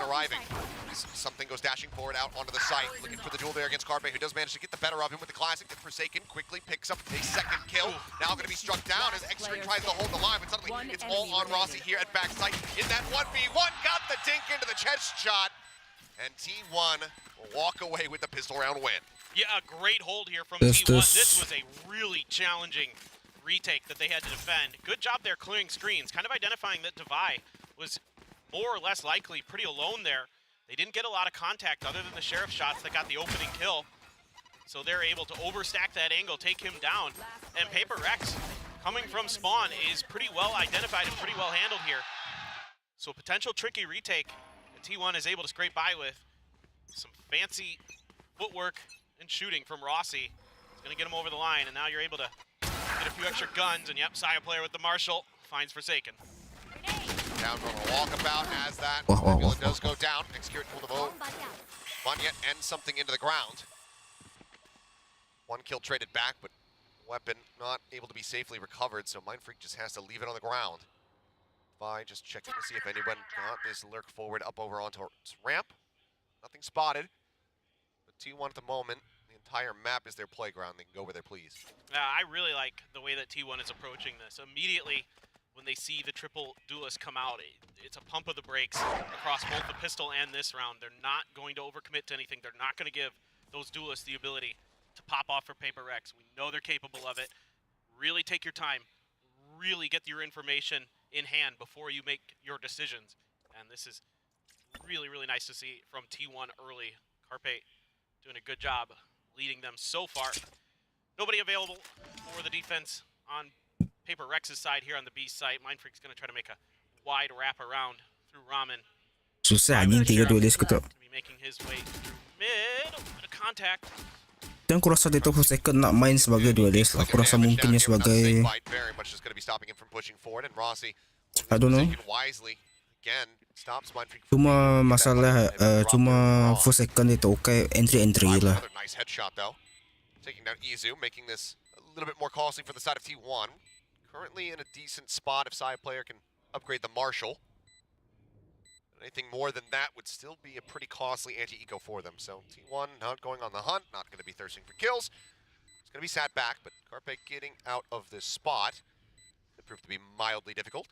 second arriving. Something goes dashing forward out onto the site, looking for the duel there against Carpe, who does manage to get the better of him with the classic. And Forsaken quickly picks up a second kill. Now going to be struck down as Xtreme tries to hold the line, but suddenly it's all on Rossi here at backside. In that 1v1, got the dink into the chest shot. And T1 will walk away with the pistol round win. Yeah, a great hold here from T1. This was a really challenging retake that they had to defend. Good job there clearing screens, kind of identifying that Devi was more or less likely pretty alone there. They didn't get a lot of contact other than the sheriff shots that got the opening kill. So they're able to overstack that angle, take him down. And Prx, coming from spawn, is pretty well identified and pretty well handled here. So potential tricky retake that T1 is able to scrape by with. Some fancy footwork and shooting from Rossi. It's going to get him over the line, and now you're able to get a few extra guns. And yep, Saya player with the Marshall finds Forsaken. Down from a walkabout as that ambulance does go down. Execute for the vote. Bunyet ends something into the ground. One kill traded back, but weapon not able to be safely recovered, so Mindfreak just has to leave it on the ground. By just checking to see if anyone got this lurk forward up over onto its ramp. Nothing spotted. But T1 at the moment, the entire map is their playground. They can go where they please. I really like the way that T1 is approaching this. Immediately, when they see the triple duelist come out, it's a pump of the brakes across both the pistol and this round. They're not going to overcommit to anything. They're not going to give those duelists the ability to pop off for Prx. We know they're capable of it. Really take your time. Really get your information in hand before you make your decisions. And this is really, really nice to see from T1 early. Carpe doing a good job leading them so far. Nobody available for the defense on Prx's side here on the B site. Mindfreak's going to try to make a wide wrap around through Ramen. Susah anjing 3 duelist ko tuh. Making his way through mid. Bit of contact. Dan aku rasa dia tuh Forsaken nak main sebagai duelist. Aku rasa mungkinnya sebagai I don't know. Cuma masalah cuma Forsaken itu oke entry lah. Taking down Izu, making this a little bit more costly for the side of T1. Currently in a decent spot if Sai player can upgrade the Marshall. Anything more than that would still be a pretty costly anti-eco for them. So T1 not going on the hunt, not going to be thirsting for kills. It's going to be sat back, but Carpe getting out of this spot could prove to be mildly difficult.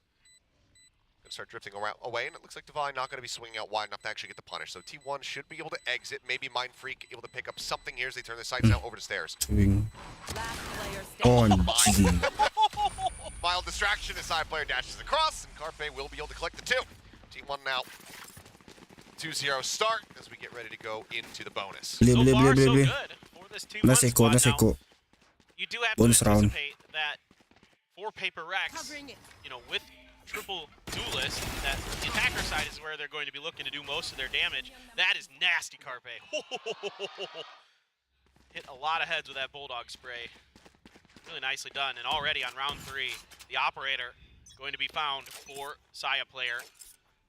Going to start drifting around away, and it looks like Divine not going to be swinging out wide enough to actually get the punish. So T1 should be able to exit. Maybe Mindfreak able to pick up something here as they turn the sights now over to stairs. Oh, mild distraction as side player dashes across, and Carpe will be able to collect the 2. T1 now 2-0 start as we get ready to go into the bonus. So far, so good for this 2-1 squad. Now, you do have to anticipate that for Prx, you know, with triple duelist, that the attacker side is where they're going to be looking to do most of their damage. That is nasty, Carpe. Hit a lot of heads with that Bulldog spray. Really nicely done. And already on round 3, the operator going to be found for Saya player.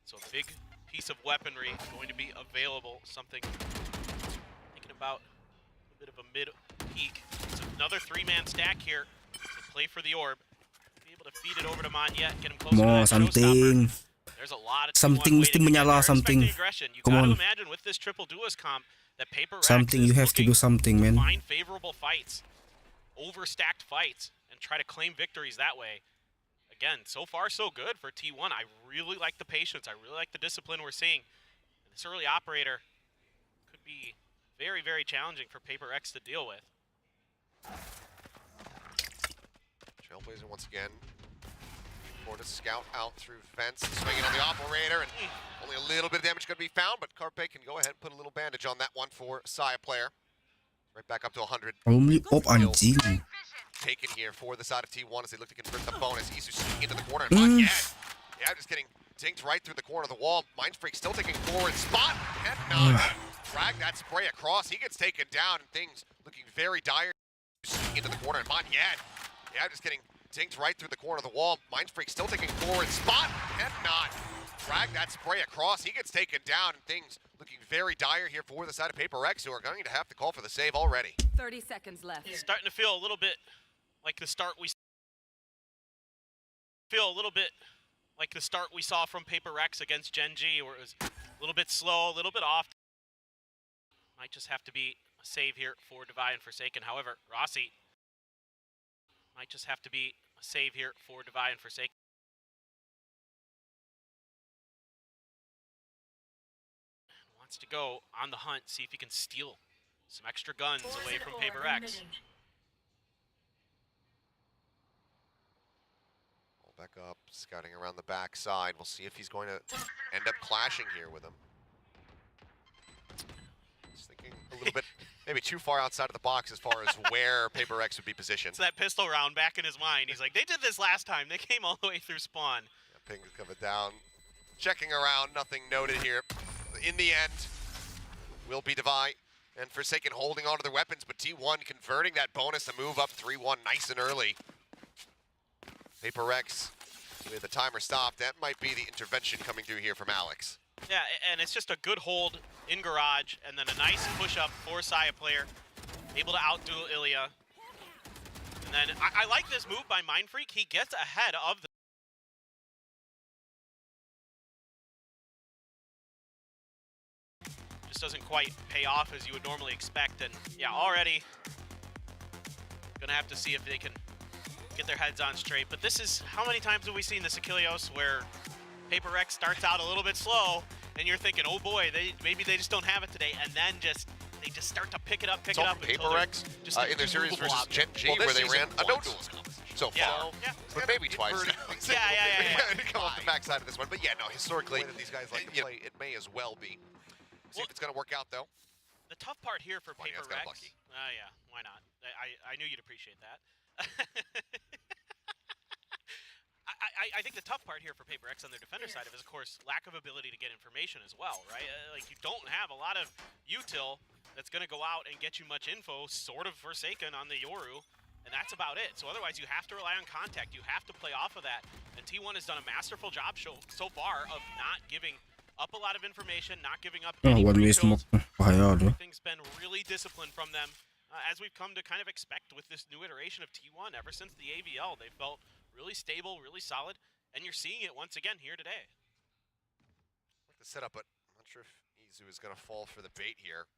So a big piece of weaponry going to be available. Something thinking about a bit of a mid peak. It's another 3-man stack here to play for the orb. Be able to feed it over to Monyet, get him close to that something. There's a lot of something mesti menyala something. You got to imagine with this triple duelist comp that Prx something you have to do something, man. Find favorable fights, overstacked fights, and try to claim victories that way. Again, so far so good for T1. I really like the patience. I really like the discipline we're seeing. This early operator could be very, very challenging for Prx to deal with. Trailblazer once again. For to scout out through fence, swinging on the operator, and only a little bit of damage could be found, but Carpe can go ahead and put a little bandage on that one for Saya player. Right back up to 100. Only op anjing. Taken here for the side of T1 as they look to convert the bonus. Isu sneaking into the corner, and yeah, just getting dinked right through the corner of the wall. Mindfreak still taking forward spot, and not drag that spray across. He gets taken down, and things looking very dire. Sneaking into the corner, and just getting dinked right through the corner of the wall. Mindfreak still taking forward spot, and not drag that spray across. He gets taken down, and things looking very dire here for the side of Prx, who are going to have to call for the save already. 30 seconds left. Starting to feel a little bit like the start we feel a little bit like the start we saw from Prx against Gen G, where it was a little bit slow, a little bit off. Might just have to be a save here for Divide and Forsaken. However, Rossi might just have to be a save here for Divide and Forsaken. Wants to go on the hunt, see if he can steal some extra guns away from Prx. Back up, scouting around the backside. We'll see if he's going to end up clashing here with him. He's thinking a little bit, maybe too far outside of the box as far as where Prx would be positioned. It's that pistol round back in his mind. He's like, they did this last time. They came all the way through spawn. Yeah, ping is coming down. Checking around, nothing noted here. In the end, will be Divide and Forsaken holding on to their weapons, but T1 converting that bonus to move up 3-1 nice and early. Prx with the timer stopped. That might be the intervention coming through here from Alex. Yeah, and it's just a good hold in garage, and then a nice push-up for Saya player, able to outdo Ilya. And then I like this move by Mindfreak. He gets ahead of the... Just doesn't quite pay off as you would normally expect, and yeah, already gonna have to see if they can get their heads on straight. But this is, how many times have we seen this Achilleos where Prx starts out a little bit slow and you're thinking, oh boy, maybe they just don't have it today, and then they just start to pick it up. Prx in their series versus Gen G, where they ran a no duels so far, but maybe twice. Yeah. Come off the backside of this one, but yeah, no, historically, these guys like to play, it may as well be. See if it's going to work out, though. The tough part here for Funny, Prx... yeah, why not? I knew you'd appreciate that. I think the tough part here for Prx on their defender side is, of course, lack of ability to get information as well, right? Like, you don't have a lot of util that's going to go out and get you much info, sort of Forsaken on the Yoru, and that's about it. So otherwise, you have to rely on contact. You have to play off of that. And T1 has done a masterful job so far of not giving up a lot of information, not giving up any pre-kills. Everything's been really disciplined from them, as we've come to kind of expect with this new iteration of T1. Ever since the AVL, they felt really stable, really solid, and you're seeing it once again here today. I like the setup, but I'm not sure if Izu is going to fall for the bait here.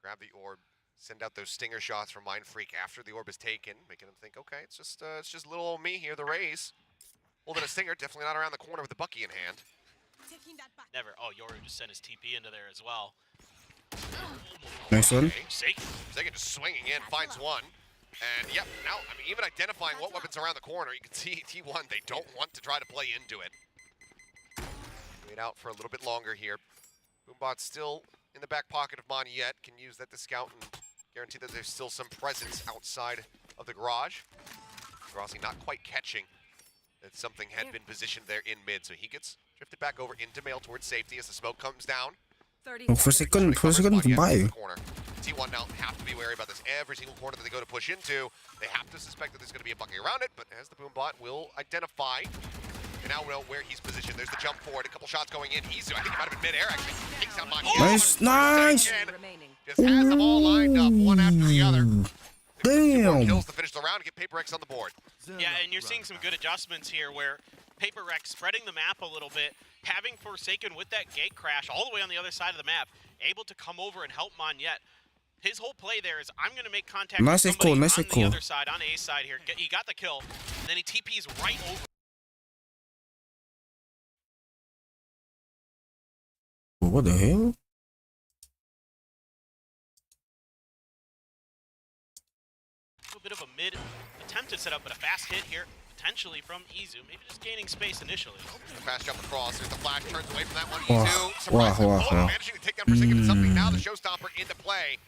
Grab the orb, send out those stinger shots from Mindfreak after the orb is taken, making them think, okay, it's just little old me here, the Rays. Holding a stinger, definitely not around the corner with the Bucky in hand. Never. Oh, Yoru just sent his TP into there as well. Nice one. Forsaken just swinging in, finds one. And yep, now, I mean, even identifying what weapons around the corner, you can see T1, they don't want to try to play into it. Wait out for a little bit longer here. Boombot's still in the back pocket of Moniette, can use that to scout and guarantee that there's still some presence outside of the garage. Rossi not quite catching that something had been positioned there in mid, so he gets drifted back over into mail towards safety as the smoke comes down. Forsaken Divide. T1 now have to be wary about this. Every single corner that they go to push into, they have to suspect that there's going to be a Bucky around it, but as the Boombot will identify, and now know where he's positioned. There's the jump forward, a couple shots going in. Izu, I think he might have been mid-air actually. Takes out Moniette. Nice. Just has them all lined up, one after the other. Damn. Kills to finish the round and get Prx on the board. Yeah, and you're seeing some good adjustments here where Prx spreading the map a little bit, having Forsaken with that gate crash all the way on the other side of the map, able to come over and help Moniette. His whole play there is, I'm going to make contact with somebody on the other side, on A's side here. He got the kill, and then he TPs right over. What the hell? A little bit of a mid attempted setup, but a fast hit here, potentially from Izu. Maybe just gaining space initially. Fast jump across. There's the flash, turns away from that one. Izu, managing to take down Forsaken to something. Now the showstopper into play.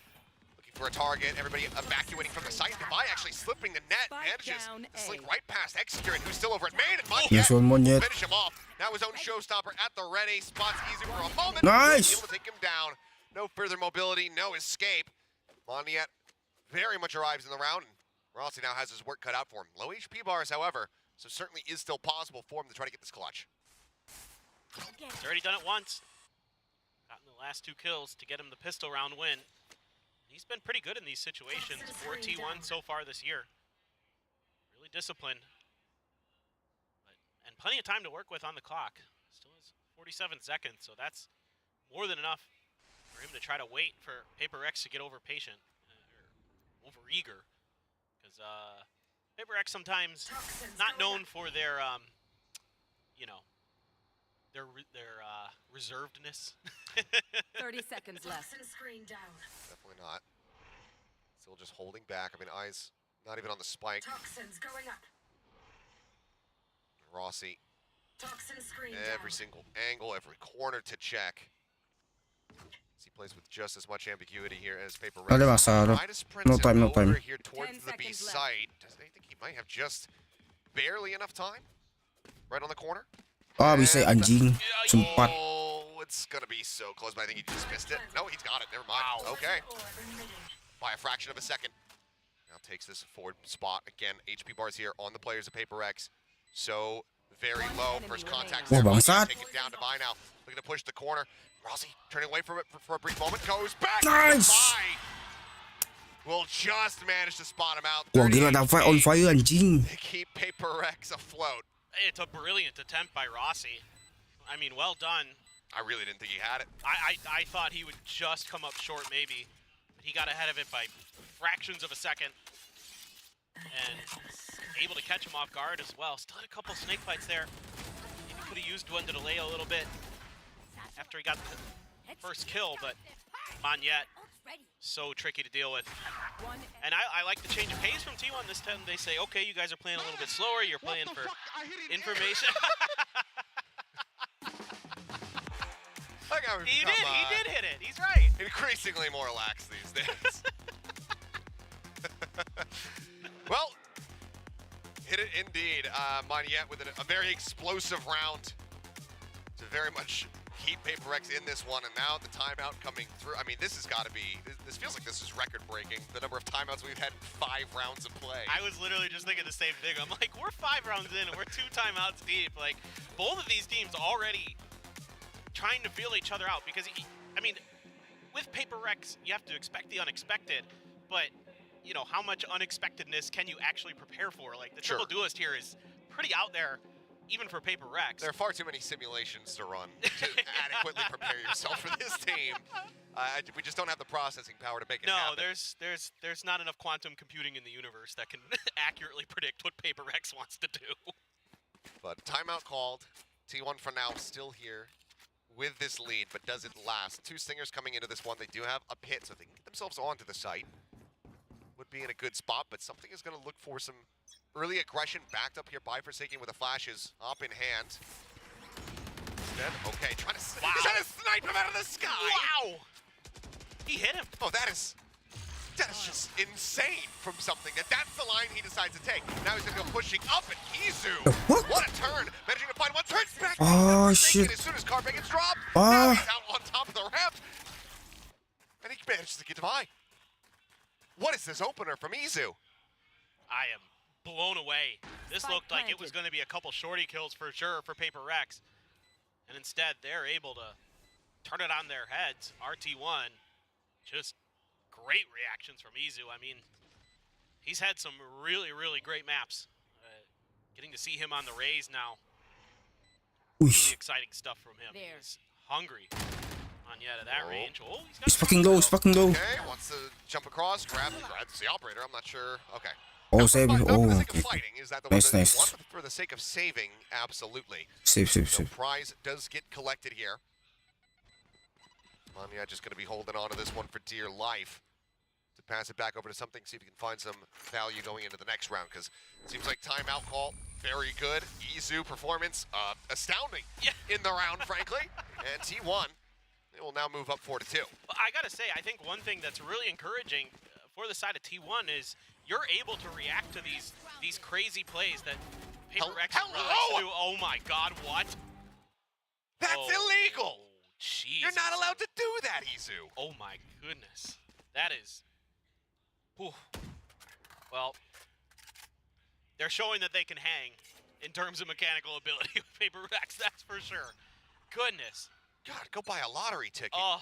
Looking for a target. Everybody evacuating from the site. Divide actually slipping the net. Manages to slink right past Execurant, who's still over at main. And Moniette finish him off. Now his own showstopper at the ready. Spots Izu for a moment. Nice. Able to take him down. No further mobility, no escape. Moniette very much arrives in the round. Rossi now has his work cut out for him. Low HP bars, however, so certainly is still possible for him to try to get this clutch. He's already done it once. Gotten the last 2 kills to get him the pistol round win. He's been pretty good in these situations for T1 so far this year. Really disciplined. But And plenty of time to work with on the clock. Still has 47 seconds, so that's more than enough for him to try to wait for Paper X to get over patient, or over eager. Because Paper X sometimes not known for their, you know, their reservedness. 30 seconds left. Definitely not. Still just holding back. I mean, eyes not even on the spike. Toxins going up. Rossi, Toxin screen every single angle, every corner to check. As he plays with just as much ambiguity here as Paper Rex. Ada masalah. Try to sprint No him time, no over time. here towards 10 the B seconds left. site. I think he might have just barely enough time. Right on the corner. Ah, bisa And- anjing. Sempat. Oh, it's gonna be so close, but I think he just missed it. No, he's got it. Never mind. Wow. Okay. By a fraction of a second. Now takes this forward spot. Again, HP bars here on the players of Paper X. So very low. First contact there. Wah, bangsat. Take it down to Bye now. Looking to push the corner. Rossi turning away from it for a brief moment. Goes back. Nice. Bye. Will just manage to spot him out. Wah, 30 gila Davai on HP. fire anjing. They keep Paper X afloat. It's a brilliant attempt by Rossi. I mean, well done. I really didn't think he had it. I thought he would just come up short, maybe. But he got ahead of it by fractions of a second. And able to catch him off guard as well. Still had a couple snake fights there. Maybe could have used one to delay a little bit after he got the first kill, but Monyet, so tricky to deal with. And I like the change of pace from T1 this time. They say, okay, you guys are playing a little bit slower. You're playing for information. That guy would He become, did hit it. He's right. increasingly more lax these days. Well, hit it indeed. Monyet with a very explosive round to very much keep Paper X in this one, and now the timeout coming through. I mean, this has got to be, this feels like this is record-breaking, the number of timeouts we've had in 5 rounds of play. I was literally just thinking the same thing. I'm like, we're 5 rounds in and we're 2 timeouts deep. Like, both of these teams already trying to feel each other out because, I mean, with Paper Rex, you have to expect the unexpected, but, you know, how much unexpectedness can you actually prepare for? Like, the Sure. triple duelist here is pretty out there, even for Paper Rex. There are far too many simulations to run to adequately prepare yourself for this team. We just don't have the processing power to make it No, happen. there's not enough quantum computing in the universe that can accurately predict what Paper Rex wants to do. But timeout called. T1 for now still here with this lead, but does it last? 2 Stingers coming into this one. They do have a pit, so they can get themselves onto the site. Would be in a good spot, but something is going to look for some early aggression. Backed up here by Forsaken with the flashes up in hand. Instead, okay, trying to snipe him out of the sky. Wow! He hit him. Oh, that is just insane from something. That's the line he decides to take. Now he's going to go pushing up, and Izu, What? what a turn. Managing to find one, turns back. Oh, Forsaken shit. As soon as Carpe gets dropped, Ah. now he's out on top of the ramp. And he manages to get to by. What is this opener from Izu? I am blown away. This Spike looked like it was planted. going to be a couple shorty kills for sure for Paper Rex. And instead, they're able to turn it on their heads. RT1, just great reactions from Izu. I mean, he's had some really, really great maps. Getting to see him on the Rays now, really Uish. exciting stuff from him. There. He's hungry on yet at that Oh. range. Oh, he's got It's fucking low, it's fucking low. Okay, wants to jump across, grabs the operator. I'm not sure. Okay. Oh, Not save. for Oh, the sake okay. of fighting. Is that the Nice, one that you nice. want? But for the sake of saving, absolutely. Save, save, So save. prize does get collected here. Manya just going to be holding on to this one for dear life. To pass it back over to something, see if he can find some value going into the next round, because it seems like timeout call, very good. Izu performance, astounding Yeah. in the round, frankly. And T1, they will now move up 4-2. Well, I gotta say, I think one thing that's really encouraging for the side of T1 is you're able to react to these crazy plays that Paper Rex and Hello? Relax do. Oh my God, what? That's Oh, illegal! Jeez. You're not allowed to do that, Izu. Oh my goodness, that is. Whew. Well, they're showing that they can hang in terms of mechanical ability with Paper Rex. That's for sure. Goodness. God, go buy a lottery ticket. Oh.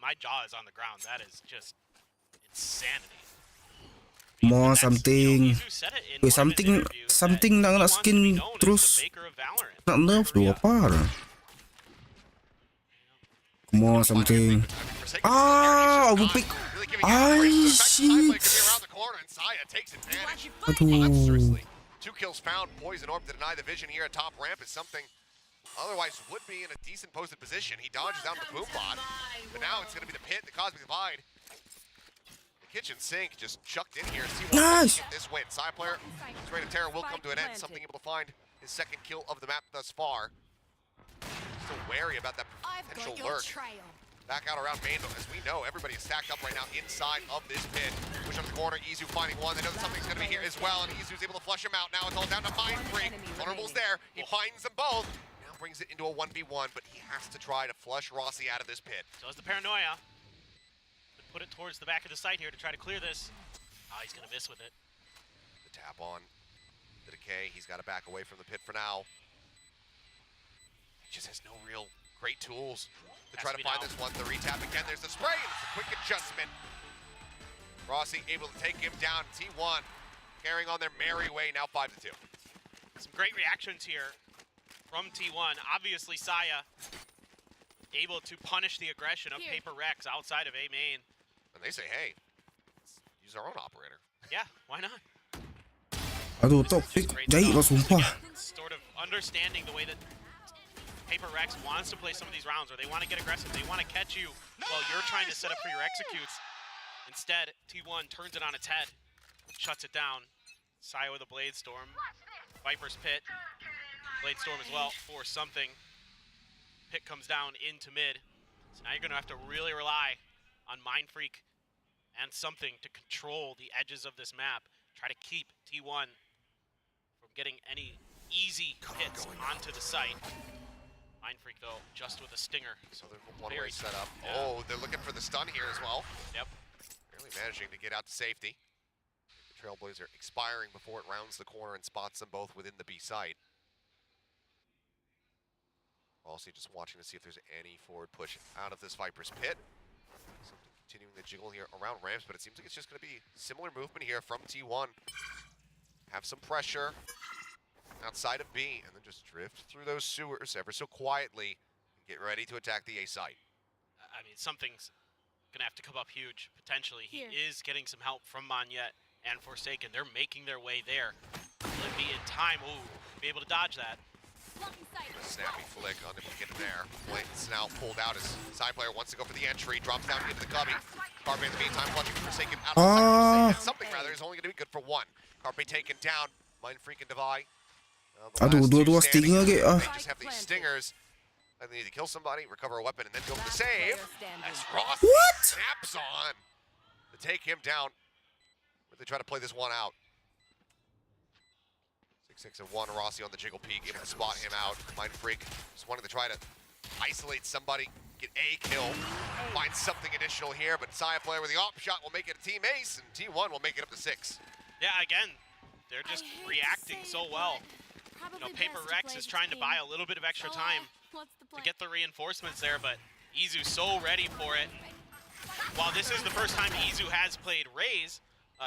My jaw is on the ground. That is just insanity. More That's, something. Izu said it in Wait, one of his interviews something that nak he nak wants to skin be known as the terus Baker of Valorant. nak nerf tu Korea. apa lah. More something. Overpick. I see. Aduh. 2 kills found. Poison Orb to deny the vision here at top ramp is something otherwise would be in a decent posted position. He dodges down the boom bot, but now it's going to be the pit, the Cosmic Divide. The kitchen sink just chucked in here. See Nice. get this win. Side player, his reign of terror will come to an end. Something able to find his second kill of the map thus far. Still wary about that potential lurk. Back out around main, but as we know, everybody is stacked up right now inside of this pit. Push up the corner, Izu finding one. They know that something's going to be here as well, and Izu's able to flush him out. Now it's all down to Mind Freak. Vulnerable's there. He finds them both. Now brings it into a 1v1, but he has to try to flush Rossi out of this pit. So is the Paranoia. Put it towards the back of the site here to try to clear this. Oh, he's going to miss with it. The tap on the decay. He's got to back away from the pit for now. He just has no real great tools to try to find this one. The retap again. There's the spray, and it's a quick adjustment. Rossi able to take him down. T1 carrying on their merry way, now 5-2. Some great reactions here from T1. Obviously, Saya able to punish the aggression of Paper Rex outside of A main. And they say, hey, let's use our own operator. Yeah, why not? Aduh, top pick jahit lah sumpah. Sort of understanding the way that Paper Rex wants to play some of these rounds, where they want to get aggressive, they want to catch you while you're trying to set up for your executes. Instead, T1 turns it on its head, shuts it down. Saya with a Blade Storm. Viper's Pit. Blade Storm as well for something. Pit comes down into mid. So now you're going to have to really rely on Mind Freak and something to control the edges of this map. Try to keep T1 from getting any easy hits onto the site. Mind Freak, though, just with a stinger. So they're one-way setup. Yeah. Oh, they're looking for the stun here as well. Yep. Barely managing to get out to safety. The Trailblazer expiring before it rounds the corner and spots them both within the B site. Also just watching to see if there's any forward push out of this Viper's Pit. Something continuing the jiggle here around ramps, but it seems like it's just going to be similar movement here from T1. Have some pressure outside of B, and then just drift through those sewers ever so quietly and get ready to attack the A site. I mean, something's gonna have to come up huge, potentially. He is getting some help from Monyet and Forsaken. They're making their way there. Will it be in time? Ooh, be able to dodge that. Snappy flick on him to get there. Blitz now pulled out as side player wants to go for the entry, drops down into the cubby. Carpe in the meantime, clutching Forsaken out of the side. Something rather is only gonna be good for one. Carpe taken down, Mind Freak and Divide. Aduh, dua-dua stinger ke? They just have these stingers. And they need to kill somebody, recover a weapon, and then go for the save. As Ross snaps on to take him down. But they try to play this one out. 6-6 and 1. Rossi on the jiggle peak, able to spot him out. Mind Freak just wanting to try to isolate somebody, get a kill, find something additional here. But Saya player with the op shot will make it a team ace, and T1 will make it up to 6. Yeah, again, they're just reacting so well. You know, Paper Rex is trying to buy a little bit of extra time to get the reinforcements there, but Izu's so ready for it. While this is the first time Izu has played Raze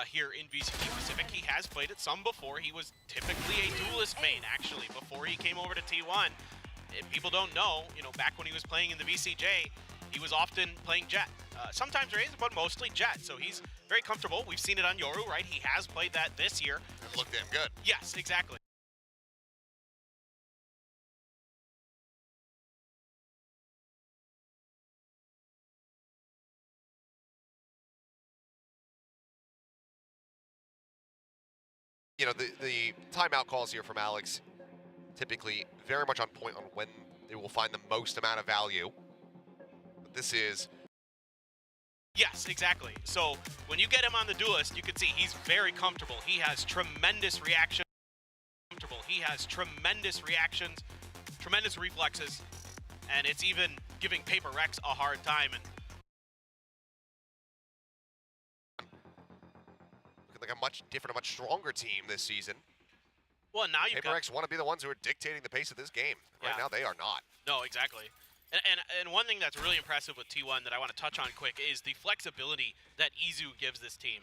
here in VCT Pacific, he has played it some before. He was typically a duelist main, actually, before he came over to T1. If people don't know, you know, back when he was playing in the VCJ, he was often playing Jet. Sometimes Raze, but mostly Jet, so he's very comfortable. We've seen it on Yoru, right? He has played that this year. It looked damn good. Yes, exactly. You know, the timeout calls here from Alex, typically very much on point on when they will find the most amount of value. But this is... Yes, exactly. So when you get him on the duelist, you can see he's very comfortable. He has tremendous reactions. He has tremendous reactions, tremendous reflexes, and it's even giving Paper Rex a hard time. And like a much different, a much stronger team this season. Well, now you've Paper Rex want to be the ones who are dictating the pace of this game. Right now, they are not. No, exactly. And one thing that's really impressive with T1 that I want to touch on quick is the flexibility that Izu gives this team.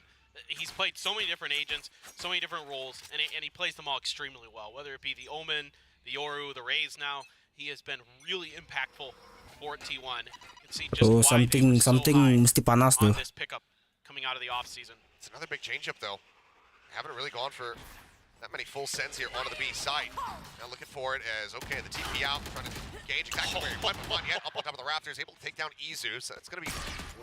He's played so many different agents, so many different roles, and he plays them all extremely well. Whether it be the Omen, the Yoru, the Raze now, he has been really impactful for T1. You can see just Oh, why something they were so something high mesti panas on tuh. this pickup coming out of the offseason. It's another big changeup, though. Haven't really gone for that many full sends here onto the B site. Now looking for it as, okay, the TP out, trying to gauge exactly where he went. Yet up on top of the rafters, able to take down Izu. So it's going to be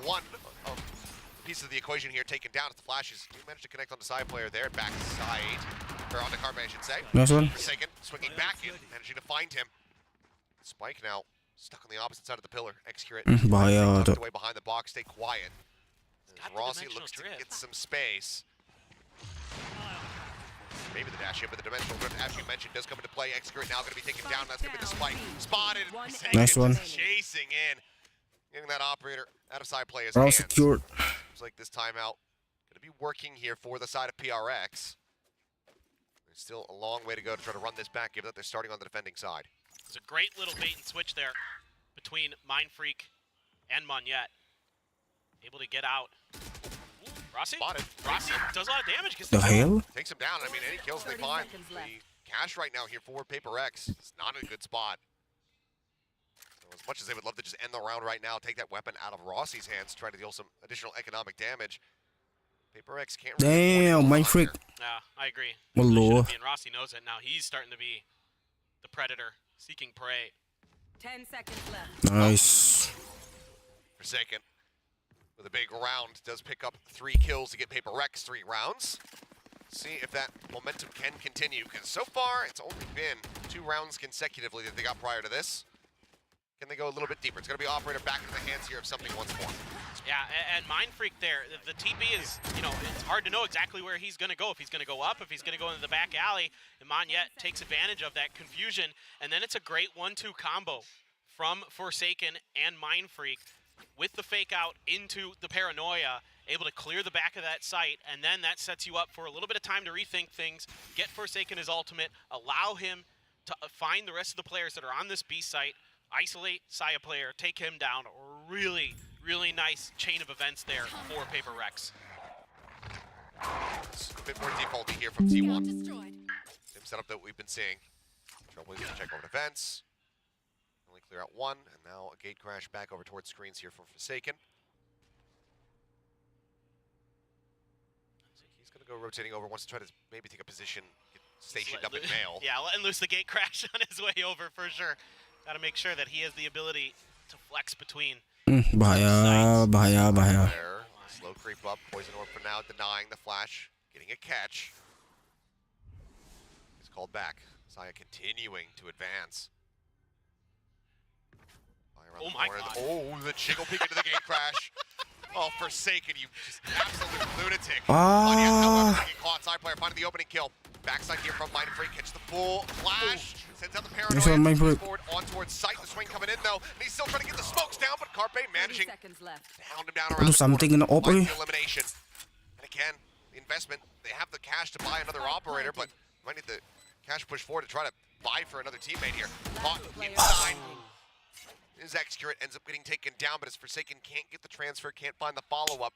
one of the pieces of the equation here taken down as the flashes do manage to connect on the side player there, backside, or on the Carpe, I should say. Nice one. Forsaken, swinging back in, managing to find him. Spike now stuck on the opposite side of the pillar. Excurate, Bahaya tucked tuh. away behind the box, stay quiet. got As the Rossi dimensional looks to drift. get some space. Maybe the dash in, but the dimensional drift, as you mentioned, does come into play. Excurate now going to be taken down. That's going to be the spike. Spotted. Nice one. Chasing in. Getting that operator out of side player's Round hands. secured. Seems like this timeout going to be working here for the side of PRX. There's still a long way to go to try to run this back, given that they're starting on the defending side. There's a great little bait and switch there between Mindfreak and Monyet. Able to get out. Ooh, Rossi? Spotted. Rossi does a lot of damage. Gets The hell? Takes him down. I mean, any kills they 30 find. seconds The left. cash right now here for Paper X is not in a good spot. So as much as they would love to just end the round right now, take that weapon out of Rossi's hands, try to deal some additional economic damage. Paper X can't really Damn, afford to Mind hold on Freak. here. Yeah, I agree. Well, Really low. shouldn't be, and Rossi knows it now. He's starting to be the predator, seeking prey. 10 seconds left. Nice. Forsaken with a big round does pick up 3 kills to get Paper X 3 rounds. See if that momentum can continue, because so far it's only been 2 rounds consecutively that they got prior to this. Can they go a little bit deeper? It's going to be operator back into the hands here of something once more. Yeah, and Mindfreak there, the TP is, you know, it's hard to know exactly where he's going to go. If he's going to go up, if he's going to go into the back alley, and Monyet takes advantage of that confusion, and then it's a great 1-2 combo from Forsaken and Mindfreak with the fake out into the Paranoia, able to clear the back of that site, and then that sets you up for a little bit of time to rethink things, get Forsaken his ultimate, allow him to find the rest of the players that are on this B site, isolate Saya player, take him down. Really, really nice chain of events there for Paper Rex. It's a bit more defaulty here from T1. Destroyed. Same setup that we've been seeing. Trailblazers check over defense. Only clear out 1, and now a gate crash back over towards screens here for Forsaken. He's going to go rotating over, wants to try to maybe take a position, get stationed up in mail. Yeah, letting loose the gate crash on his way over for sure. Got to make sure that he has the ability to flex between. Bahaya, bahaya, bahaya. There, slow creep up, Poison Orb for now, denying the flash, getting a catch. He's called back. Saya continuing to advance. Oh my God. Oh, the jiggle peek into the gate crash. Oh, Forsaken, you just absolute lunatic. Ah. Getting caught, side player finding the opening kill. Backside here from Mindfreak, catches the full flash. Sends out the Nice one, Paranoia. Mindfreak. Forward on towards sight. The swing coming in though. And he's still trying to get the smokes down, but Carpe 30 managing seconds left. to hound him down around Aduh, the something corner. in the op, Finds eh? the elimination. And again, the investment, they have the cash to buy another Spike operator, but planted. might need the cash push forward to try to buy for another teammate here. Caught player inside. standing. His Excurate ends up getting taken down, but his Forsaken can't get the transfer, can't find the follow-up.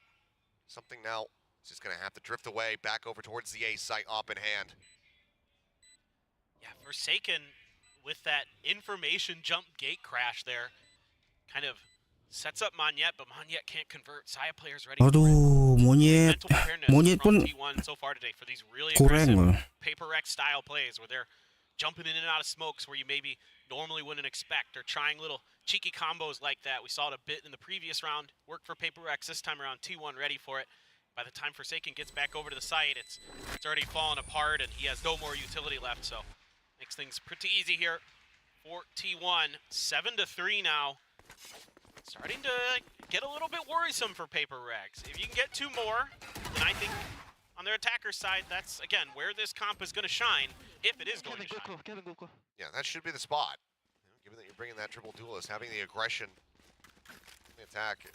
Something now is just going to have to drift away back over towards the A site, op in hand. Yeah, Forsaken with that information jump gate crash there kind of sets up Monyet, but Monyet can't convert. Saya players ready for it. Aduh, monyet. Mental preparedness Monyet from pun T1 so far today for these really kurang aggressive loh. Paper Rex style plays where they're jumping in and out of smokes where you maybe normally wouldn't expect, or trying little cheeky combos like that. We saw it a bit in the previous round. Worked for Paper Rex this time around. T1 ready for it. By the time Forsaken gets back over to the site, it's already fallen apart and he has no more utility left, so makes things pretty easy here for T1. 7-3 now. Starting to get a little bit worrisome for Paper Rex. If you can get 2 more, then I think on their attacker side, that's, again, where this comp is going to shine, if it is going to shine. Yeah, that should be the spot. You know, given that you're bringing that triple duelist, having the aggression, the attack,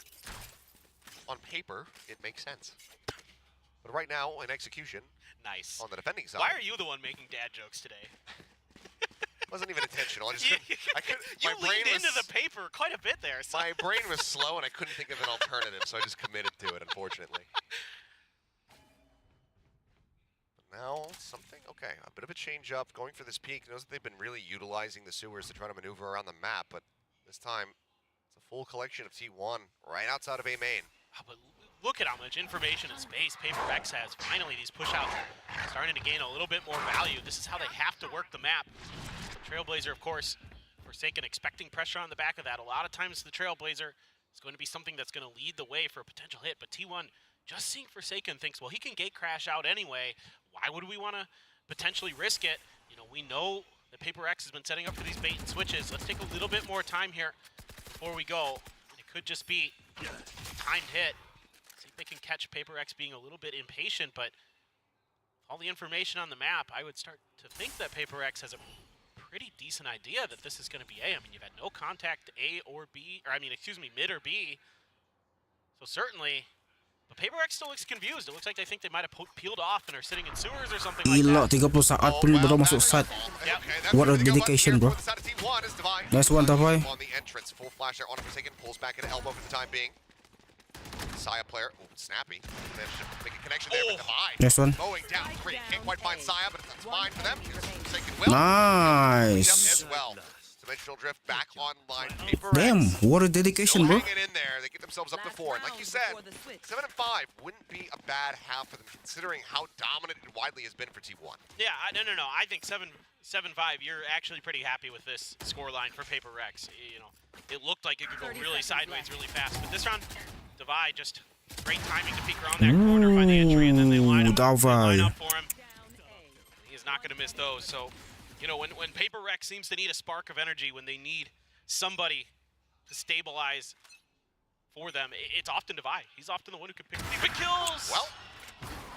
on paper, it makes sense. But right now, in execution, Nice. on the defending side, Why are you the one making dad jokes today? wasn't even intentional. I just couldn't, I couldn't, You my brain leaned was, into the paper quite a bit there. So. my brain was slow and I couldn't think of an alternative, so I just committed to it, unfortunately. Now something, okay, a bit of a change up, going for this peak. Knows that they've been really utilizing the sewers to try to maneuver around the map, but this time it's a full collection of T1 right outside of A main. Oh, but look at how much information and space Prx has. Finally, these push-outs starting to gain a little bit more value. This is how they have to work the map. Trailblazer, of course, Forsaken expecting pressure on the back of that. A lot of times the Trailblazer is going to be something that's going to lead the way for a potential hit, but T1 just seeing Forsaken thinks, well, he can gate crash out anyway. Why would we want to potentially risk it? You know, we know that Prx has been setting up for these bait and switches. Let's take a little bit more time here before we go. It could just be a timed hit. See if they can catch Prx being a little bit impatient, but all the information on the map, I would start to think that Prx has a pretty decent idea that this is going to be A. I mean, you've had no contact A or B, or I mean, excuse me, mid or B. So certainly, but Prx still looks confused. It looks like they think they might have peeled off and are sitting in sewers or something Gila, like that. 30 saat pun baru masuk site. What a dedication, bro. Nice one, Davai. On the entrance, full flash there on a Forsaken, pulls back into elbow for the time being. Saya player, snappy. Managed to make a connection there with Davai. Nice one. Mowing down 3. Can't quite find Saya, but that's fine for them. Forsaken will. Nice. As well. Dimensional drift back online. Damn, what a dedication, bro. Hanging in there. They get themselves up to 4. And like you said, 7 and 5 wouldn't be a bad half for them, considering how dominant and widely has been for T1. Yeah, no. I think 7-5. You're actually pretty happy with this scoreline for Prx. You know, it looked like it could go really sideways, really fast, but this round, Davai just great timing to peek around that corner by the entry, and then they line up for him. He's not going to miss those. So, you know, when Prx seems to need a spark of energy, when they need somebody to stabilize for them, it's often Davai. He's often the one who can pick big kills. Well,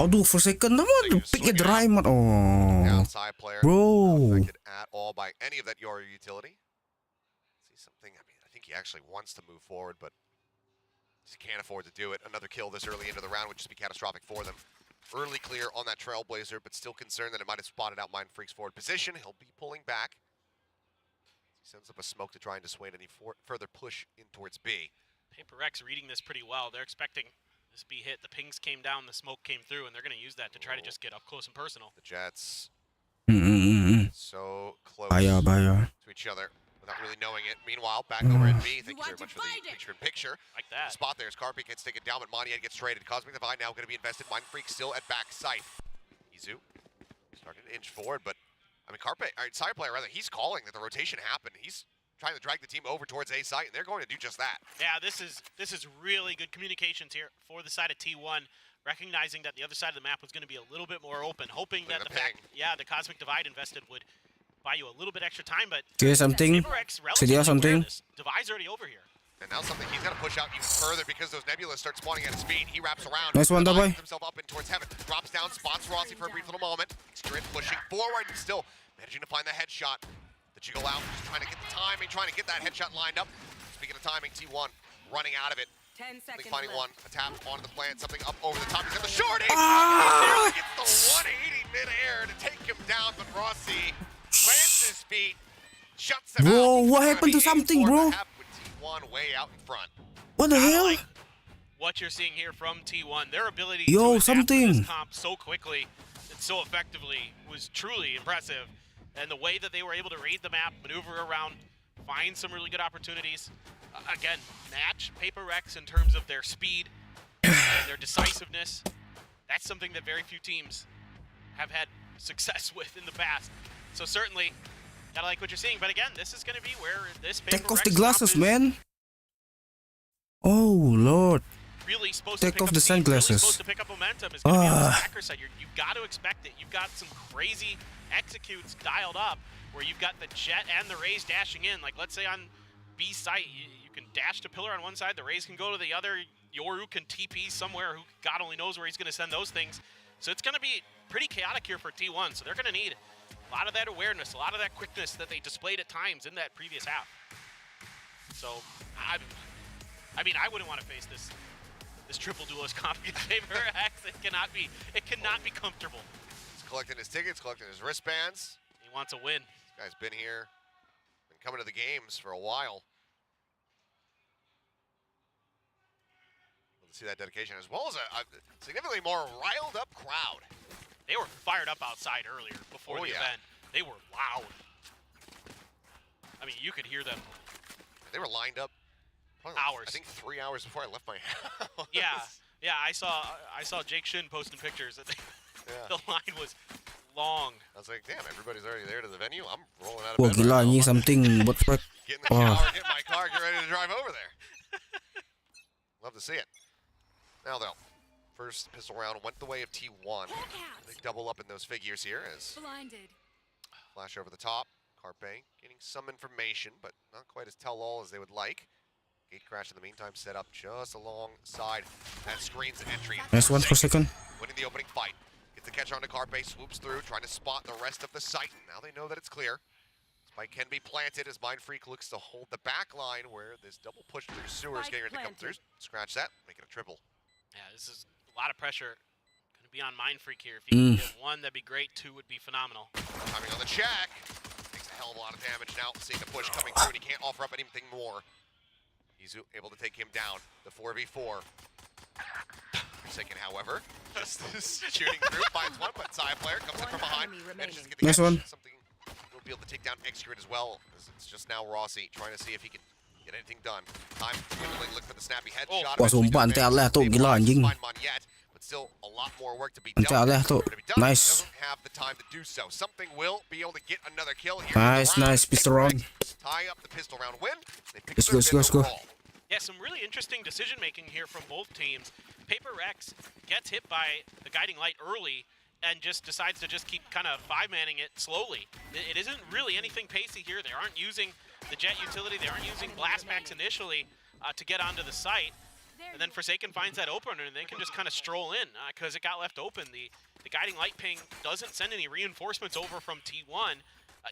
Aduh, Forsaken naman. Pick a dry mat. Oh. outside player, Bro. not affected at all by any of that Yoru utility. See something, I mean, I think he actually wants to move forward, but just can't afford to do it. Another kill this early into the round would just be catastrophic for them. Early clear on that Trailblazer, but still concerned that it might have spotted out Mind Freak's forward position. He'll be pulling back. He sends up a smoke to try and dissuade any further push in towards B. Prx reading this pretty well. They're expecting this B hit. The pings came down, the smoke came through, and they're going to use that to try to just get up close and personal. The Jets so close Bahaya. to each other without really knowing it. Meanwhile, back over at B. Thank you very much for the picture-in-picture. Like that. The spot there as Carpe gets taken down, but Moniad gets traded. Cosmic Divide now going to be invested. Mind Freak still at back site. Izu starting to inch forward, but I mean, Carpe, or side player rather, he's calling that the rotation happened. He's trying to drag the team over towards A site, and they're going to do just that. Yeah, this is really good communications here for the side of T1, recognizing that the other side of the map was going to be a little bit more open, hoping that the Cosmic Divide invested would buy you a little bit extra time, but Okay, something. Sedia something. Divide's already over here. And now something he's got to push out even further because those nebulas start spawning at his feet. He wraps around. Nice one, Davai. Himself up in towards heaven. Drops down, spots Rossi for a brief little moment. Straight pushing forward and still managing to find the headshot. The jiggle out, just trying to get the timing, trying to get that headshot lined up. Speaking of timing, T1 running out of it. 10 seconds Finding left. one, a tap onto the plant, something up over the top. He's got the shorty. Ah! Gets the 180 midair to take him down, but Rossi plants his feet, shuts him Bro, out. what happened to something, bro? With T1 way out in front. What the hell? Like what you're seeing here from T1, their ability Yo, to adapt to something. this comp so quickly and so effectively was truly impressive. And the way that they were able to read the map, maneuver around, find some really good opportunities. Again, match Prx in terms of their speed and their decisiveness. That's something that very few teams have had success with in the past. So certainly, gotta like what you're seeing. But again, this is going to be where this Take off Prx the comp glasses, is man. Oh, Lord. really supposed Take to pick off up the speed, really sunglasses. supposed to pick up momentum. Is going to be on the backer side. You've got to expect it. You've got some crazy executes dialed up where you've got the Jet and the Rays dashing in. Like, let's say on B site, you can dash to pillar on one side, the Rays can go to the other, Yoru can TP somewhere, who God only knows where he's going to send those things. So it's going to be pretty chaotic here for T1, so they're going to need a lot of that awareness, a lot of that quickness that they displayed at times in that previous half. So, I mean, I wouldn't want to face this triple duelist comp against Prx. It cannot be comfortable. He's collecting his tickets, collecting his wristbands. He wants a win. This guy's been here, been coming to the games for a while. We'll see that dedication, as well as a significantly more riled up crowd. They were fired up outside earlier before the event. They were loud. I mean, you could hear them. They were lined up hours. I think 3 hours before I left my house. Yeah. I saw Jake Shin posting pictures. That the line was long. I was like, damn, everybody's already there to the venue. I'm rolling out of Wah, bed. gila ni something. What fuck? Get in the shower, get in my car, get ready to drive over there. Love to see it. Now though, first pistol round went the way of T1. They double up in those figures here as Blinded. flash over the top. Carpe getting some information, but not quite as tell-all as they would like. Gate crash in the meantime set up just alongside that screen's entry. Nice one for second. Winning the opening fight. Gets the catch on to Carpe, swoops through, trying to spot the rest of the site. Now they know that it's clear. Spike can be planted as Mind Freak looks to hold the back line where this double push through sewer is getting ready to come through. Scratch that, make it a triple. Yeah, this is a lot of pressure. Going to be on Mind Freak here. If you can get one, that'd be great. Two would be phenomenal. Timing on the check. Takes a hell of a lot of damage now. Seeing the push coming through, and he can't offer up anything more. He's able to take him down. The 4v4. Forsaken, however, just shooting through, finds one, but Side player comes in from behind, manages to get the Nice catch. one. Something will be able to take down Execute as well. It's just now Rossi trying to see if he can get anything done. Time to look for the snappy headshot. Wah, sumpah antek aleh tu. Gila anjing. Find one yet, but still a lot more work to be done. Antek aleh tu. Nice. Doesn't have the time to do so. Something will be able to get another kill here. Nice pistol round. Tie up the pistol round win. They pick Let's their go, let's go, fifth let's go. overall. Yeah, some really interesting decision making here from both teams. Prx gets hit by the guiding light early and just decides to just keep kind of five-manning it slowly. It isn't really anything pacey here. They aren't using the jet utility. They aren't using blast packs initially to get onto the site. And then Forsaken finds that opener, and they can just kind of stroll in because it got left open. The guiding light ping doesn't send any reinforcements over from T1.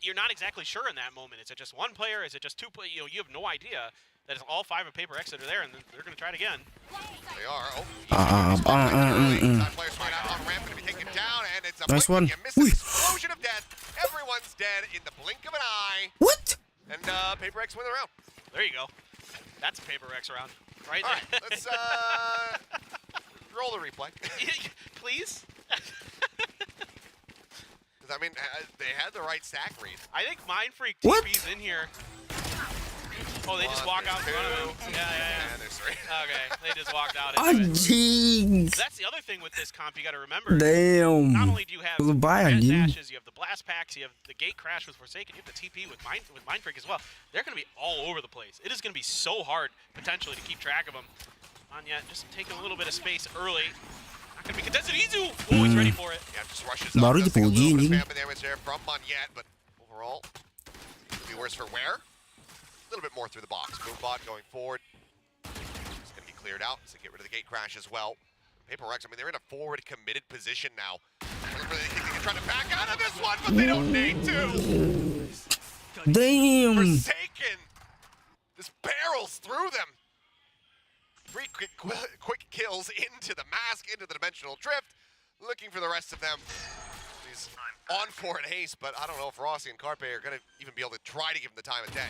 You're not exactly sure in that moment. Is it just one player? Is it just two players? You have no idea. That is all five of Prx that are there, and they're going to try it again. They are. Players right out on ramp, going to be taken down, and it's a Nice one. You miss an explosion of death. Everyone's dead in the blink of an eye. What? And Prx win the round. There you go. That's a Prx round. Right All there. right, let's roll the replay. Please? I mean, they had the right stack read. I think Mind Freak What? TP's in here. Oh, they just walk out in front of him. Yeah. And there's three. Okay, they just walked out into it. Anjing. That's the other thing with this comp you got to remember. Damn. Not only do you have Lebay, jet anjing. dashes, you have the blast packs, you have the gate crash with Forsaken, you have the TP with Mind Freak as well. They're going to be all over the place. It is going to be so hard, potentially, to keep track of them. Anya just taking a little bit of space early. Not going to be contested. Izu! Oh, he's ready for it. Yeah, just rushes Baru up. Does take a dipuji, little bit of anjing. spam damage there from Monyet, but overall, could be worse for Ware. A little bit more through the box. Moombot going forward. It's going to get cleared out, so get rid of the gate crash as well. Prx, I mean, they're in a forward committed position now. I don't really think they can try to back out of this one, but they don't need to. Damn. Forsaken just barrels through them. Three quick kills into the mask, into the dimensional drift. Looking for the rest of them. He's on for an ace, but I don't know if Rossi and Carpe are going to even be able to try to give him the time of day.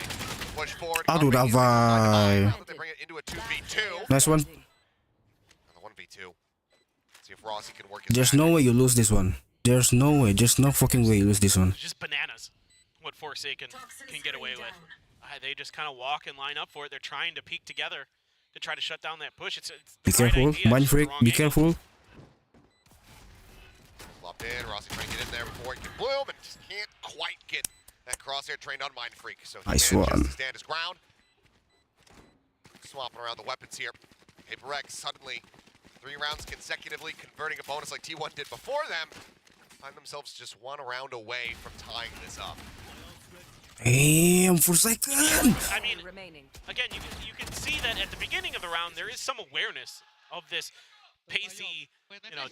Push forward. Aduh, Carpe is Davai. now that they bring it into a 2v2. Nice one. Another 1v2. See if Rossi can work his There's magic. no way you lose this one. There's no way. There's no fucking way you lose this one. It's just bananas what Forsaken can get away with. They just kind of walk and line up for it. They're trying to peek together to try to shut down that push. It's Be the right careful. idea, Mind just the Freak, wrong be angle. careful. Flopped in. Rossi trying to get in there before it can bloom, and just can't quite get that crosshair trained on Mind Freak. So he Nice manages one. to stand his ground. Swapping around the weapons here. Prx suddenly 3 rounds consecutively converting a bonus like T1 did before them. Find themselves just 1 round away from tying this up. Damn, Forsaken. I mean, Remaining. again, you can see that at the beginning of the round, there is some awareness of this pacey,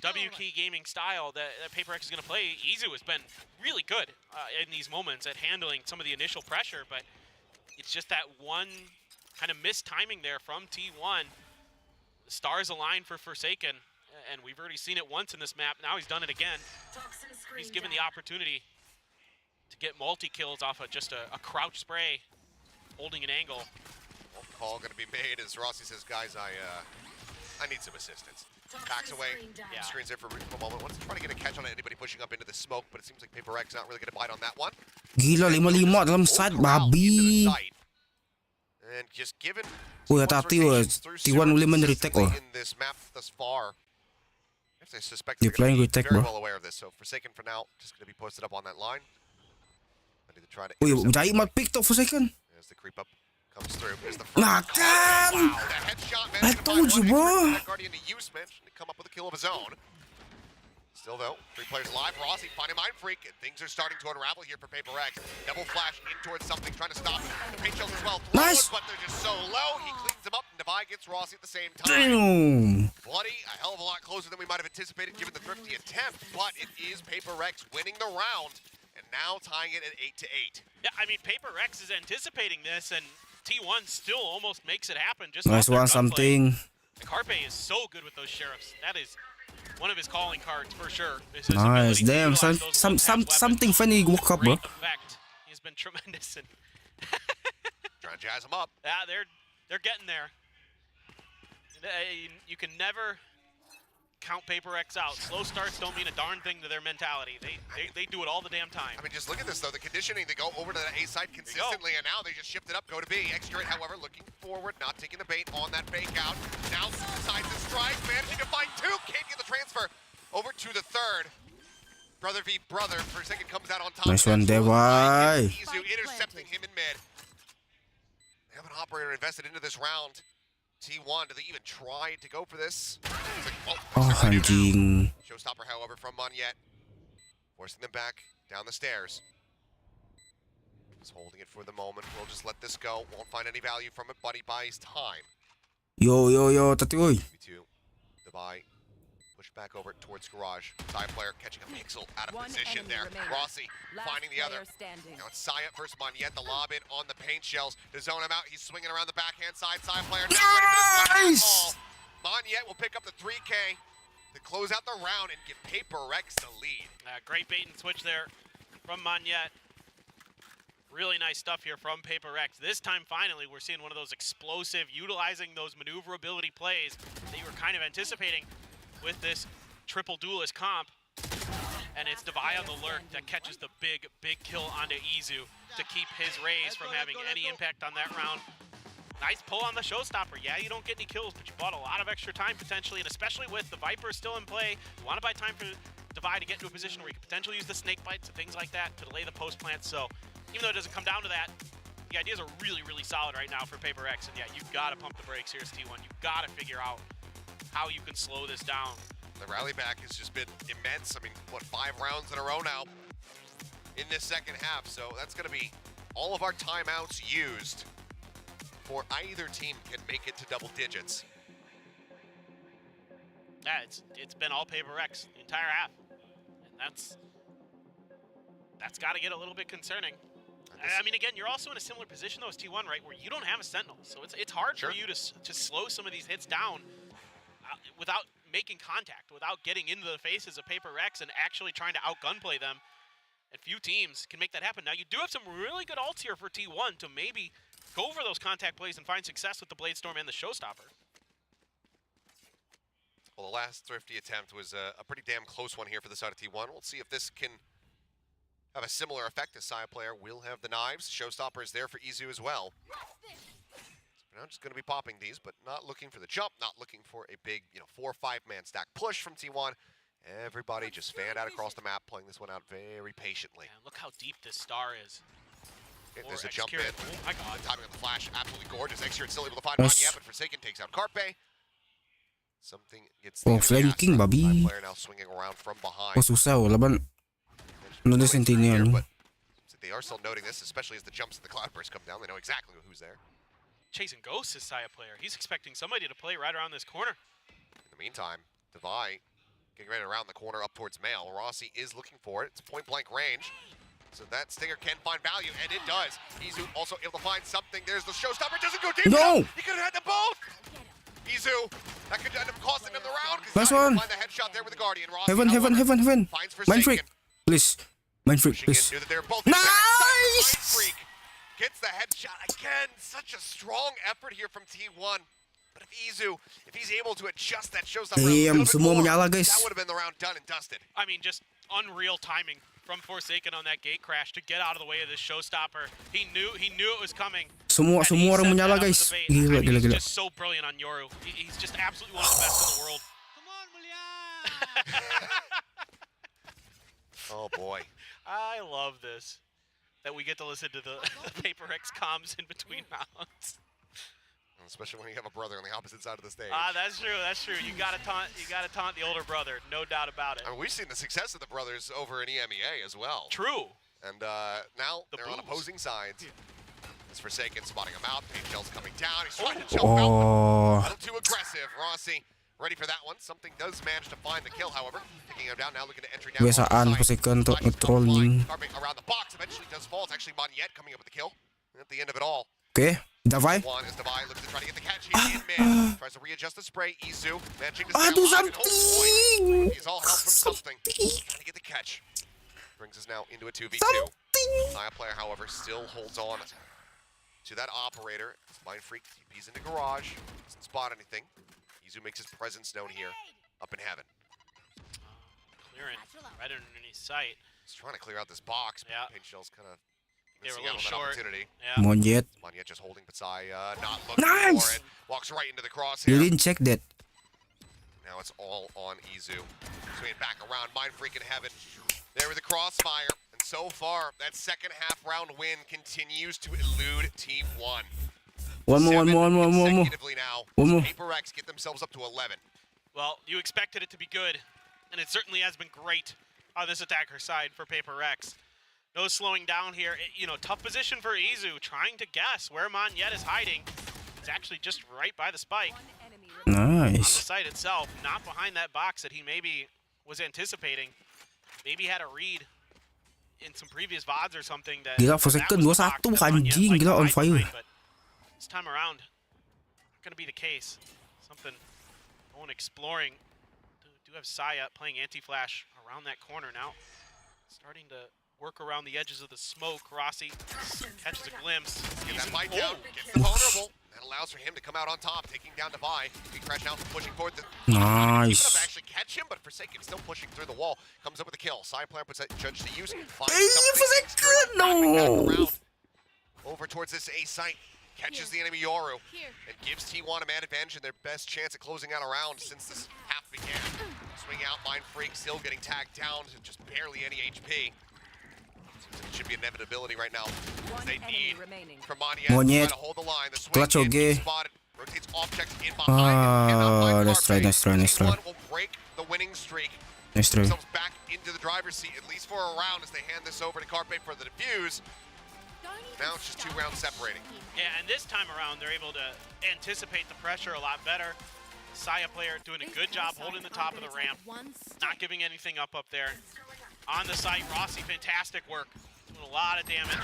W key gaming style that Prx is going to play. Izu has been really good in these moments at handling some of the initial pressure, but it's just that one kind of missed timing there from T1. The stars align for Forsaken, and we've already seen it once in this map. Now he's done it again. He's given the opportunity to get multi-kills off of just a crouch spray, holding an angle. Call going to be made as Rossi says, guys, I I need some assistance. Backs away. Yeah. Screens there for a moment. Wants to try to get a catch on anybody pushing up into the smoke, but it seems like Paper X not really going to bite on that one. Gila 5-5 dalam side babi. And just given Woi, hati-hati woi. T1 boleh men-retake wah. in this map thus far. I suspect They're they're going playing to be retake, very bro. well aware of this. So Forsaken for now, just going to be posted up on that line. I need to try to Woi, intercept Jahit mal pick tu for second. as the creep up comes through. There's the Nah, first kan. Wow, the headshot I managed to told find you, one bro. extra that Guardian to use, managed to come up with a kill of his own. Still though, 3 players alive. Rossi finding Mind Freak, and things are starting to unravel here for Paper X. Double flash in towards something, trying to stop the paint shells as well. Nice. But they're just so low. He cleans them up, and Divide gets Rossi at the same time. Damn. Bloody, a hell of a lot closer than we might have anticipated given the thrifty attempt, but it is Paper X winning the round, and now tying it at 8-8. Yeah, I mean, Paper Rex is anticipating this, and T1 still almost makes it happen. Just Nice off their one, gunplay. something. Carpe is so good with those sheriffs. That is one of his calling cards for sure. Is his Nice, ability to damn. utilize those one-tap weapons. Something funny woke up, bro. Great effect. He's been tremendous, and Trying to jazz him up. yeah, they're getting there. You can never count Paper X out. Slow starts don't mean a darn thing to their mentality. They do it all the damn time. I mean, just look at this, though. The conditioning, they go over to the A side consistently, and now they just shift it up, go to B. Extra, however, looking forward, not taking the bait on that fake out. Now decides to strike, managing to find 2. Can't get the transfer over to the third. Brother v. brother. For a second, comes out on top. Nice one, Devai. Izu intercepting him in mid. They have an operator invested into this round. T1, do they even try to go for this? Oh, anjing. Showstopper, however, from Monyet. Forcing them back down the stairs. Just holding it for the moment. We'll just let this go. Won't find any value from it, but he buys time. Yo, tati oi. B2, the buy. Push back over towards Garage. Side player catching a pixel out of One position enemy there. remaining. Rossi Last finding the other. player standing. Now it's Sayat versus Monyet. The lob in on the paint shells to zone him out. He's swinging around the backhand side. Side player. Nice! Monyet will pick up the 3K to close out the round and give Paper X the lead. Great bait and switch there from Monyet. Really nice stuff here from Paper X. This time, finally, we're seeing one of those explosive, utilizing those maneuverability plays that you were kind of anticipating with this triple duelist comp. And it's Divai on the lurk that catches the big kill onto Izu to keep his raise from having any impact on that round. Nice pull on the showstopper. Yeah, you don't get any kills, but you bought a lot of extra time potentially, and especially with the Viper still in play, you want to buy time for Divai to get into a position where you can potentially use the snake bites and things like that to delay the post plants. So even though it doesn't come down to that, the ideas are really solid right now for Paper X. And yeah, you've got to pump the brakes here as T1. You've got to figure out how you can slow this down. The rally back has just been immense. I mean, what, 5 rounds in a row now in this second half. So that's going to be all of our timeouts used before either team can make it to double digits. Yeah, it's been all Paper X the entire half. And that's got to get a little bit concerning. I mean, again, you're also in a similar position though as T1, right, where you don't have a Sentinel. So it's hard for you to slow some of these hits down without making contact, without getting into the faces of Paper X and actually trying to out-gunplay them. And few teams can make that happen. Now, you do have some really good ults here for T1 to maybe go for those contact plays and find success with the Bladestorm and the Showstopper. Well, the last thrifty attempt was a pretty damn close one here for the side of T1. We'll see if this can have a similar effect. As side player will have the knives. Showstopper is there for Izu as well. So now just going to be popping these, but not looking for the jump, not looking for a big, 4 or 5 man stack push from T1. Everybody just fanned out across the map, playing this one out very patiently. Man, look how deep this star is. There's a jump in. Oh my god. The timing of the flash, absolutely gorgeous. Extra still able to find Yes. Monyet, but Forsaken takes out Carpe. Something gets Oh, the flanking, gas. babi. Side player now swinging around from behind. Oh, susah oh, laban. Ano na Sentinel? But they are still noting this, especially as the jumps and the cloudburst come down. They know exactly who's there. Chasing Ghosts is Saya player. He's expecting somebody to play right around this corner. In the meantime, Divai getting ready around the corner up towards Mail. Rossi is looking for it. It's point blank range. So that Stinger can find value, and it does. Izu also able to find something. There's the showstopper. It doesn't go deep No! enough. He could have had them both. Izu, that could end up costing him the round. Nice one. one. Find the headshot there with the Guardian. Rossi, Heaven. finds Mind Forsaken. freak. Please. Mind freak, Pushing in, please. knew that they were both Nice! Mind Freak gets the headshot again. Such a strong effort here from T1, but But if he's able to adjust that showstopper a Damn, little bit semua more, menyala, guys. that would have been the round done and dusted. I mean, just unreal timing from Forsaken on that gate crash to get out of the way of this showstopper. He knew it was coming. Semua orang menyala, guys. Gila. Just so brilliant on Yoru. He's just absolutely one of the best in the world. Come on, William. Oh boy. I love this. That we get to listen to the Paper X comms in between rounds. Especially when you have a brother on the opposite side of the stage. That's true. You gotta taunt the older brother, no doubt about it. I mean, we've seen the success of the brothers over in EMEA as well. True. And now they're on opposing sides. It's Forsaken spotting him out. Pagell's coming down. He's trying to jump out. A little too aggressive. Rossi ready for that one. Something does manage to find the kill, however. Taking him down now, looking to entry down. Kebiasaan Forsaken untuk nge-troll anjing. Around the box, eventually does fall. It's actually Moniette coming up with the kill. At the end of it all. Oke, Davai. One is Davai looks to try to get the catch. He's in mid. Tries to readjust the spray. Izu managing to stay Aduh, alive and hold the point. something. He's all help from something. Trying to get the catch. Brings us now into a 2v2. Naya player, however, still holds on to that operator. Mind Freak TP's into garage. Doesn't spot anything. Izu makes his presence known here. Up in heaven. Clearing right underneath sight. He's trying to clear out this box. Yeah. Pagell's kind of They were missing a out on little that short. opportunity. Yeah. Monyet. Moniette just holding Psai, not looking Nice. for it. Walks right into the crosshair. You didn't check that. Now it's all on Izu. Swinging back around, Mind Freak in heaven. There with the crossfire. And so far, that second half round win continues to elude T1. One more. Consecutively now. One more. Paper X get themselves up to 11. Well, you expected it to be good, and it certainly has been great on this attacker side for Paper X. No slowing down here. Tough position for Izu, trying to guess where Monyet is hiding. It's actually just right by the spike. On the Nice. site itself, not behind that box that he maybe was anticipating. Maybe had a read in some previous VODs or something that Gila, that Forsaken was the box 2-1, that Monyet anjing, liked gila, to on hide fire. behind, but this time around, not going to be the case. Something, no one exploring. Do have Saya playing anti-flash around that corner now. Starting to work around the edges of the smoke. Rossi catches a glimpse. Get that fight down. Gets the vulnerable. That allows for him to come out on top, taking down Davai. Big crash now, pushing forward. He could have Nice. actually catch him, but Forsaken still pushing through the wall. Comes up with a kill. Side player puts that judge to use. Forsaken, no. Over towards this A site. Catches the enemy Yoru. And gives T1 a man advantage and their best chance at closing out a round since this half began. Swing out, Mind Freak still getting tagged down to just barely any HP. It should be an inevitability right now. They need from Monyet to hold the line. The swing Clutch, okay. spotted. Rotates objects in behind. Nice try. T1 will break the winning streak. Nice try. Themselves back into the driver's seat, at least for a round, as they hand this over to Carpe for the defuse. Now it's just 2 rounds separating. Yeah, and this time around, they're able to anticipate the pressure a lot better. Saya player doing a good job holding the top of the ramp, not giving anything up there. On the site, Rossi, fantastic work, doing a lot of damage.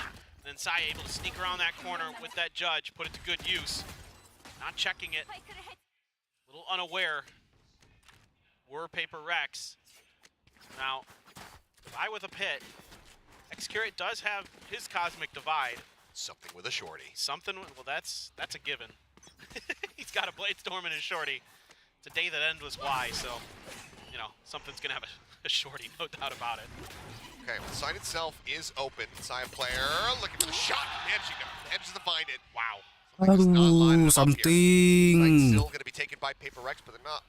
Then Saya able to sneak around that corner with that judge, put it to good use. Not checking it, a little unaware. Were Paper Rex. Now, Divide with a pit. Xcurate does have his Cosmic Divide. Something with a shorty. Something, well, that's a given. He's got a Blade Storm in his shorty. It's a day that ends with Y, so, something's going to have a shorty, no doubt about it. Okay, well, the site itself is open. Side player looking for the shot. Manages to find it. Wow. Something does not line it up here. Site's still going to be taken by Paper X, but they're not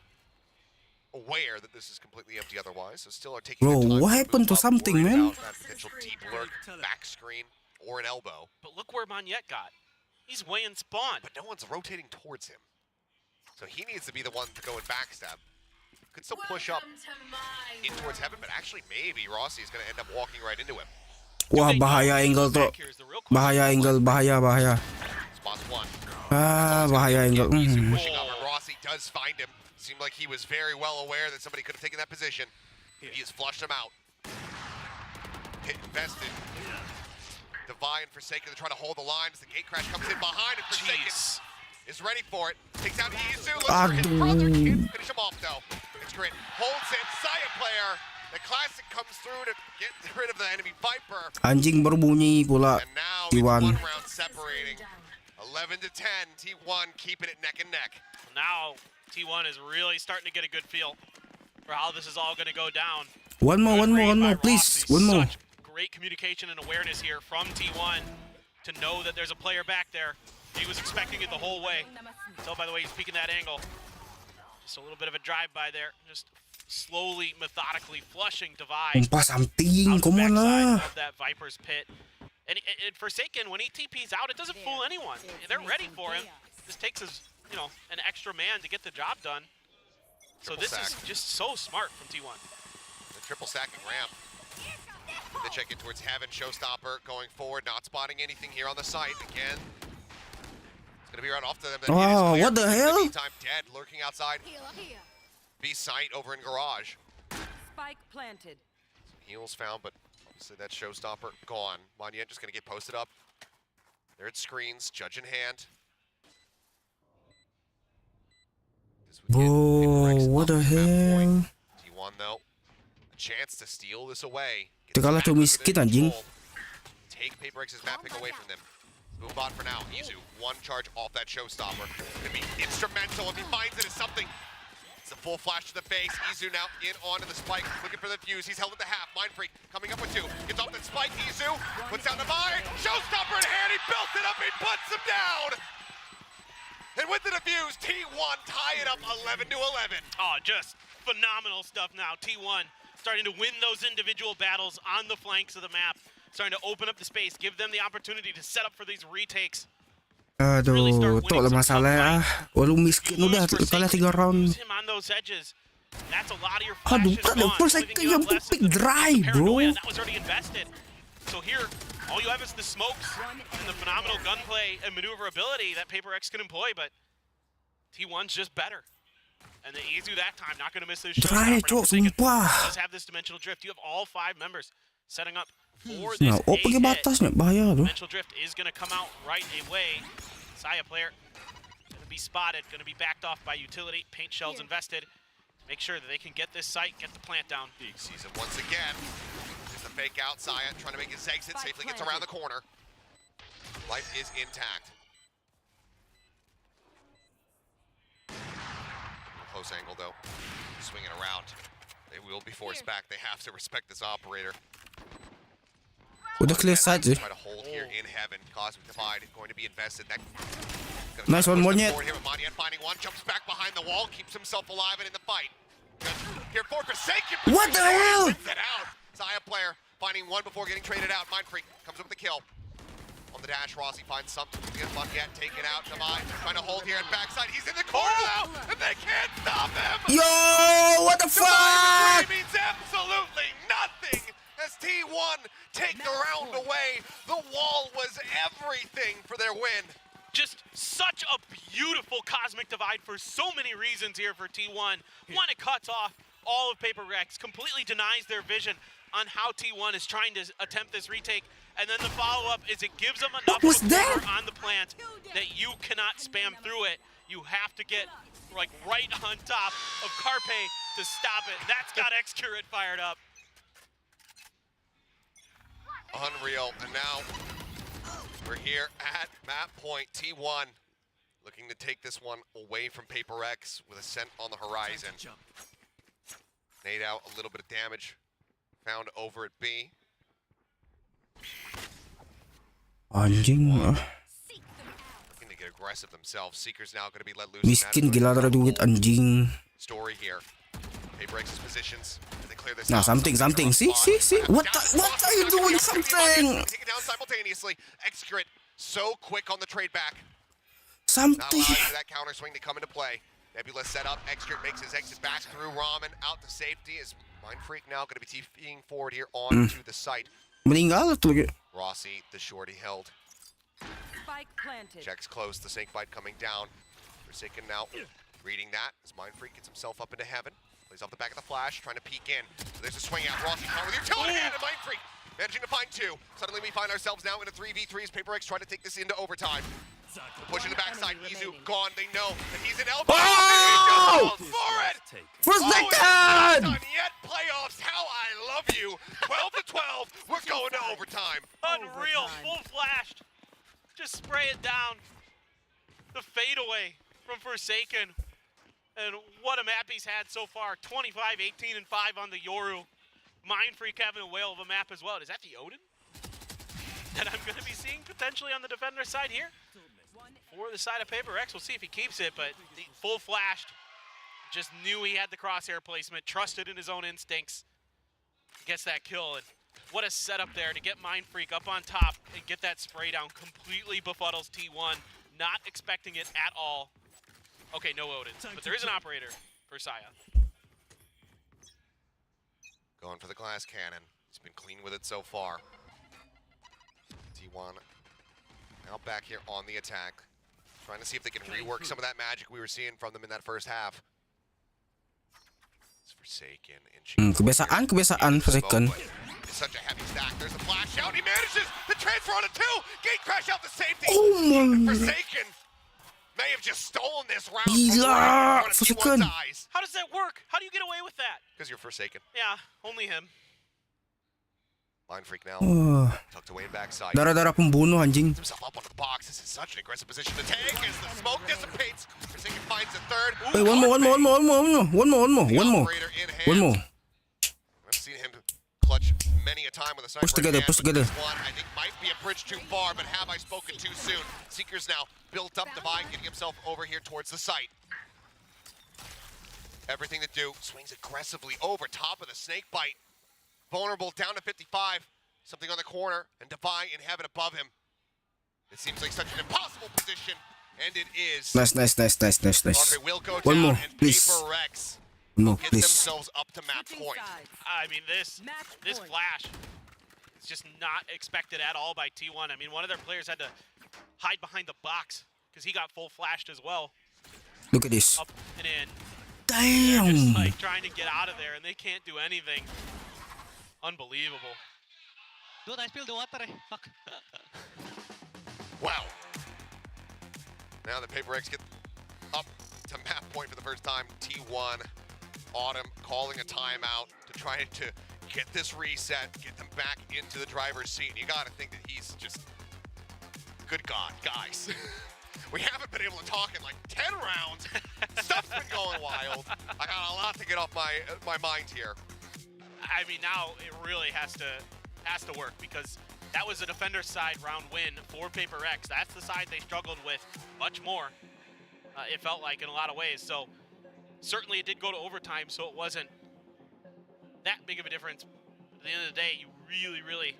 aware that this is completely empty otherwise, so still are taking Bro, their time what to happened move to up, something, worried man? about that potential deep lurk, back screen, or an elbow. But look where Monyet got. He's way in spawn. But no one's rotating towards him. So he needs to be the one to go and backstab. Could still push up in towards heaven, but actually maybe Rossi is going to end up walking right into him. Wah, bahaya angle tuh. Bahaya angle, bahaya. Spots one. Bahaya angle. Pushing up, and Rossi does find him. Seemed like he was very well aware that somebody could have taken that position. He has flushed him out. Hit invested. Divine and Forsaken to try to hold the line as the gate crash comes in behind, and Forsaken is ready for it. Takes out Izu, looks for his brother, can't finish him off though. It's great. Holds it, Saya player. The classic comes through to get rid of the enemy Viper. Anjing berbunyi pula. And now it's T1. 1 round separating. 11 to 10. T1 keeping it neck and neck. Now T1 is really starting to get a good feel for how this is all going to go down. One more, please. One more. Such great communication and awareness here from T1 to know that there's a player back there. He was expecting it the whole way. So, by the way, he's peeking that angle. Just a little bit of a drive-by there. Just slowly, methodically flushing Divide Umpa something, out the come on backside lah. of that Viper's pit. And Forsaken, when he TP's out, it doesn't fool anyone. They're ready for him. This takes us, an extra man to get the job done. So Triple this sack. is just so smart from T1. The triple stacking ramp. The check in towards Heaven. Showstopper going forward, not spotting anything here on the site. Again, it's going to be right off to them. Oh, what the hell? In the meantime, dead, lurking outside. B site over in garage. Spike planted. Heals found, but obviously that Showstopper gone. Monument just going to get posted up. There it screens, judge in hand. This would get Bro, Prx what up the to that point. hell? T1 though, a chance to steal this away. Get Kita kalah this tu back miskin, under anjing. control. Take Prx's map pick away from them. Boombot for now. Izu, one charge off that Showstopper. Could be instrumental if he finds it as something. It's a full flash to the face. Izu now in onto the spike, looking for the fuse. He's held at the half. Mindfreak coming up with two. Gets off that spike. Izu puts down the buy. Showstopper in hand. He built it up. He puts him down. And with the defuse, T1 tie it up 11 to 11. Oh, just phenomenal stuff now. T1 starting to win those individual battles on the flanks of the map. Starting to open up the space, give them the opportunity to set up for these retakes. Aduh, tu lah masalah. Walau miskin udah kalah 3 round. Use him on those edges. That's a lot of your Aduh, flashes brother, gone, first I leaving think you you with have to less pick of the dry, paranoia, bro. and that was already invested. So here, all you have is the smokes and the phenomenal gunplay and maneuverability that Prx can employ, but T1's just better. And the Izu that time, not going to miss this shot. Dry, cok, sumpah. Does have this dimensional drift. You have all 5 members setting up for this Nah, oh pergi A hit. batasnya, bahaya tu. Dimensional drift is going to come out right away. Saya player going to be spotted, going to be backed off by utility. Paint shells invested. Make sure that they can get this site, get the plant down. Sees it once again. There's the fake out. Saya trying to make his exit. Safely gets around the corner. Life is intact. Close angle though. Swinging around. They will be forced back. They have to respect this operator. Udah clear side sih. Try to hold here in Heaven. Cosmic Divide is going to be invested. That Nice one, Monyet. Here with Monyet finding one, jumps back behind the wall, keeps himself alive and in the fight. Here for Forsaken. What the hell? Wins it out. Saya player finding one before getting traded out. Mindfreak comes up with the kill. On the dash, Rossi finds something to get Bucket taken out. Divide trying to hold here at backside. He's in the corner now, and they can't stop him. Yo, what the fuck? Divide means absolutely nothing. As T1 take the round away, the wall was everything for their win. Just such a beautiful Cosmic Divide for so many reasons here for T1. One, it cuts off all of Prx, completely denies their vision on how T1 is trying to attempt this retake. And then the follow-up is it gives them enough was of a cover that? on the plant that you cannot spam through it. You have to get like right on top of Carpe to stop it. That's got X-Curate fired up. Unreal, and now we're here at map point. T1 looking to take this one away from Prx with Ascent on the horizon. Nade out a little bit of damage found over at B. Anjing. Looking to get aggressive themselves. Seeker's now going to be let loose. Miskin gila ada duit anjing. Story here. Prx's positions. They clear this Nah, out. something. See. What are you doing? Something. Take it down simultaneously. X-Crit so quick on the trade back. Not Something. allowing for that counter swing to come into play. Nebula set up. X-Crit makes his exit back through Ramen out to safety. Is Mindfreak now going to be TPing forward here onto the site. Meninggal tu lagi. Rossi, the shorty held. Spike planted. Checks close. The snake bite coming down. Forsaken now reading that as Mindfreak gets himself up into Heaven. Plays off the back of the flash, trying to peek in. So there's a swing out. Rossi caught with utility hand and Mindfreak managing to find 2. Suddenly we find ourselves now in a 3v3 as Prx trying to take this into overtime. Pushing the backside. Izu gone. They know that he's an elbow. Oh! And he just goes for it. Forsaken! Not done yet. Playoffs. How I love you. 12 to 12. We're going to overtime. Unreal, full flashed. Just spray it down. The fadeaway from Forsaken. And what a map he's had so far. 25, 18, and 5 on the Yoru. Mind Freak having a whale of a map as well. Is that the Odin that I'm going to be seeing potentially on the defender side here? For the side of Paper X, we'll see if he keeps it, but full flashed. Just knew he had the crosshair placement, trusted in his own instincts. Gets that kill, and what a setup there to get Mind Freak up on top and get that spray down. Completely befuddles T1, not expecting it at all. Okay, no Odin, but there is an operator for Saya. Going for the glass cannon. He's been clean with it so far. T1 now back here on the attack. Trying to see if they can rework some of that magic we were seeing from them in that first half. It's Forsaken. Kebiasaan Forsaken. It's such a heavy stack. There's a flash out. He manages to transfer on a 2. Gate crash out the safety. Oh my. Forsaken may have just stolen this round Gila, from Forsaken. T1's eyes. How does that work? How do you get away with that? Because you're Forsaken. Yeah, only him. Mind Freak now. Oh. Tucked away in backside. Darah-darah pembunuh anjing. Puts himself up onto the box. This is such an aggressive position to take as the smoke dissipates. Forsaken finds a third. Hey, one more. Operator in hand. I've seen him clutch many a time with a sniper. Push together, in hand, push but together. This one, I think, might be a bridge too far, but have I spoken too soon? Seeker's now built up Divine, getting himself over here towards the site. Everything to do, swings aggressively over top of the snake bite. Vulnerable down to 55. Something on the corner, and Divine in heaven above him. It seems like such an impossible position, and it is. Nice. Margaret will go One down, more, and please. Paper Rex One more, get please. themselves up to map Switching point. sides. I mean, this Match point. flash is just not expected at all by T1. I mean, one of their players had to hide behind the box because he got full flashed as well. Look at this. Up and in. They're just Damn. like trying to get out of there, and they can't do anything. Unbelievable. Dude, I spilled the water. Fuck. Wow. Now the Paper X get up to map point for the first time. T1, Autumn calling a timeout to try to get this reset, get them back into the driver's seat. And you gotta think that he's just, good God, guys. We haven't been able to talk in like 10 rounds. Stuff's been going wild. I got a lot to get off my mind here. I mean, now it really has to work because that was a defender's side round win for Paper X. That's the side they struggled with much more, it felt like, in a lot of ways. So certainly it did go to overtime, so it wasn't that big of a difference. At the end of the day, you really, really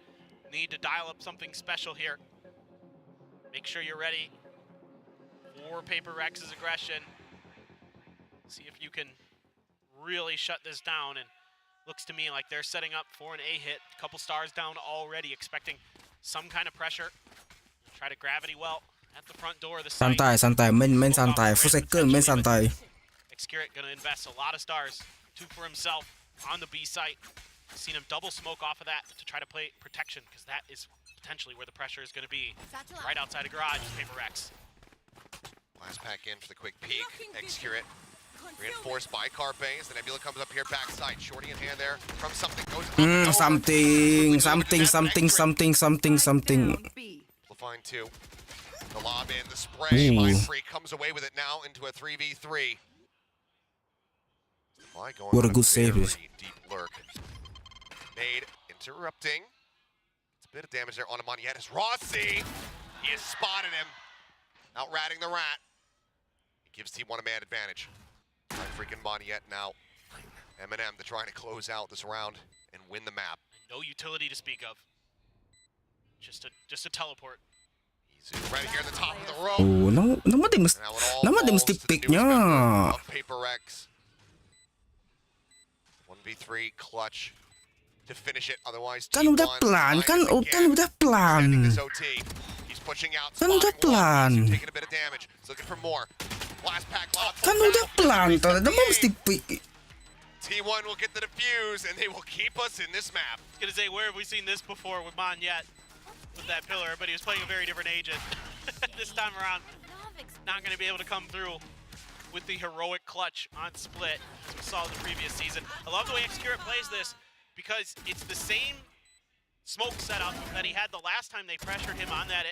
need to dial up something special here. Make sure you're ready for Paper X's aggression. See if you can really shut this down. And looks to me like they're setting up for an A hit. A couple stars down already, expecting some kind of pressure. Try to gravity well at the front door of the site. Santai. Main santai. Forsaken main santai. Xcurit gonna invest a lot of stars. 2 for himself on the B site. Seen him double smoke off of that to try to play protection, because that is potentially where the pressure is gonna be. Right outside of garage, Paper X. Last pack in for the quick peek. Xcurit reinforced by Carpes. The Nebula comes up here backside. Shorty in hand there from something. Goes up and over. Something. Down B. Fine too. The lob in, the spray. Ooh. Mind Freak comes away with it now into a 3v3. Going What a on good save. very deep lurk. Made, interrupting. It's a bit of damage there on him yet as Rossi. He has spotted him. Out-ratting the rat. It gives T1 a man advantage. Freaking Moniette now. Eminem, they're trying to close out this round and win the map. No utility to speak of. Just a teleport. He's right here at the top of the rope. Oh, nama dia mesti Now it all nama dia falls mesti to the newest picknya. member of Paper X. 1v3 clutch to finish it. Otherwise, Kan udah T1 pelan, kan again. udah Defending pelan. this OT. He's pushing out. Kan udah spotting one. pelan. He's taking a bit of damage. He's looking for more. Last pack lob. Kan udah pelan, nama mesti pick. T1 will get the defuse, and they will keep us in this map. I was gonna say, where have we seen this before with Moniette? With that pillar, but he was playing a very different agent. This time around, not gonna be able to come through with the heroic clutch on split, as we saw in the previous season. I love the way Xcurit plays this, because it's the same smoke setup that he had the last time they pressured him on that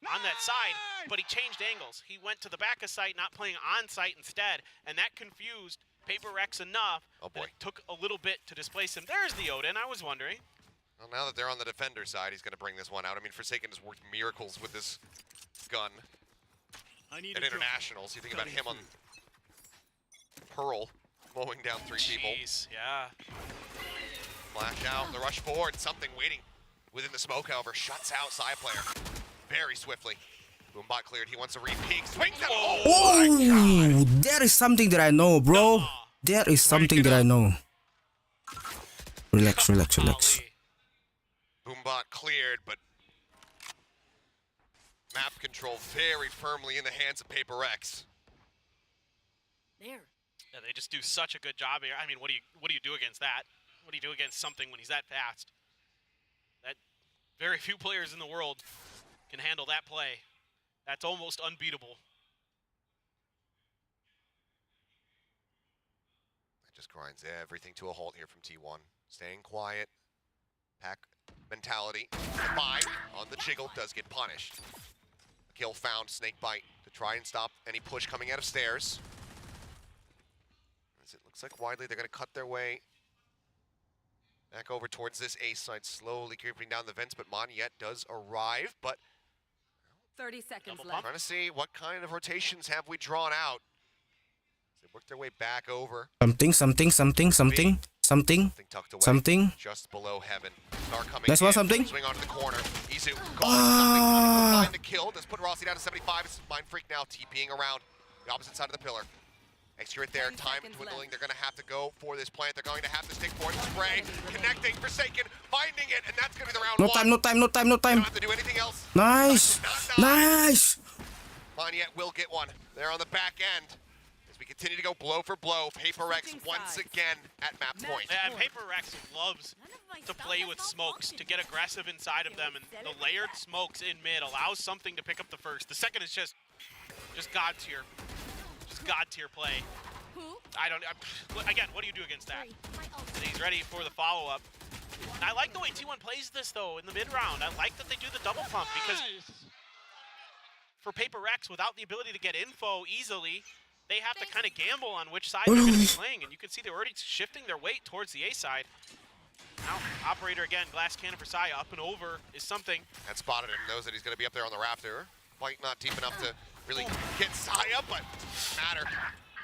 on that side, but he changed angles. He went to the back of site, not playing on site instead, and that confused Paper Rex enough that it took a little bit to displace him. There's the Odin, I was wondering. Well, now that they're on the defender side, he's going to bring this one out. I mean, Forsaken has worked miracles with this gun at internationals. You think about him on Pearl, mowing down 3 people. Jeez, yeah. Flash out, the rush forward, something waiting within the smoke, however, shuts out Side player very swiftly. Boombot cleared, he wants a re-peek, swings that. Oh, that is something that I know, bro. That is something that I know. Relax, relax, relax. Boombot cleared, but map control very firmly in the hands of Paper Rex. Yeah, they just do such a good job here. I mean, what do you do against that? What do you do against something when he's that fast? That very few players in the world can handle that play. That's almost unbeatable. That just grinds everything to a halt here from T1. Staying quiet. Pack mentality. 5 on the jiggle does get punished. Kill found, Snakebite to try and stop any push coming out of stairs. As it looks like widely they're going to cut their way back over towards this A side, slowly creeping down the vents, but Moniette does arrive, but 30 seconds I'm left. trying to see what kind of rotations have we drawn out. They work their way back over. Something Tucked away, something. just below heaven. Star coming That's in, what something. swing onto the corner. Izu something behind the kill. Does put Rossi down to 75. It's Mind Freak now TPing around the opposite side of the pillar. Execute there, 10 time seconds dwindling. left. They're going to have to go for this plant. They're going to have to stick forward and spray. Connecting, Forsaken, finding it, and that's going to be the round No one. time, no time, no time, no They time. don't have to do anything else. Nice, nice. Moniette will get one. They're on the back end. As we continue to go blow for blow, Paper Rex Switching once sides. again at map point. And Paper Rex loves to play with smokes, to get aggressive inside of them, and the layered smokes in mid allows something to pick up the first. The second is just God tier. Just God tier play. Again, what do you do against that? And he's ready for the follow-up. And I like the way T1 plays this, though, in the mid-round. I like that they do the double pump, because for Paper Rex, without the ability to get info easily, they have to kind of gamble on which side they're going to be playing. And you can see they're already shifting their weight towards the A side. Now, Operator again, glass cannon for Sai, up and over is something. And spotted him, knows that he's going to be up there on the rafter. Quite not deep enough to really get Sai up, but matter.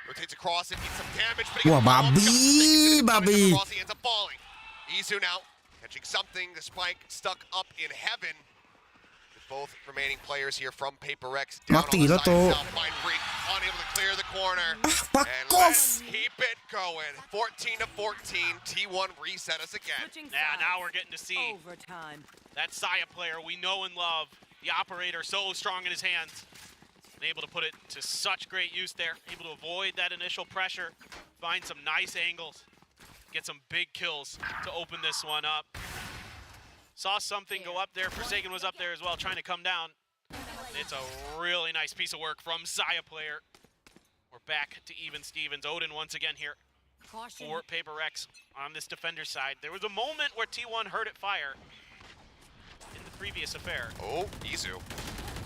Rotates across it, needs some damage, but he Wah, gets babi. Rossi ends up falling. Izu now catching something. The spike stuck up in heaven. With both remaining players here from Paper Rex down on Mati the lah side. tu. South Mind Freak unable to clear the corner. Fuck And off. let's keep it going. 14 to 14. T1 reset us again. Switching Yeah, sides. now we're getting to see Overtime. that Saya player we know and love. The Operator so strong in his hands. And able to put it to such great use there. Able to avoid that initial pressure. Find some nice angles. Get some big kills to open this one up. Saw something go up there. Forsaken was up there as well, trying to come down. It's a really nice piece of work from Saya player. We're back to even Stevens. Odin once again here for Paper Rex on this defender side. There was a moment where T1 heard it fire in the previous affair. Oh, Izu.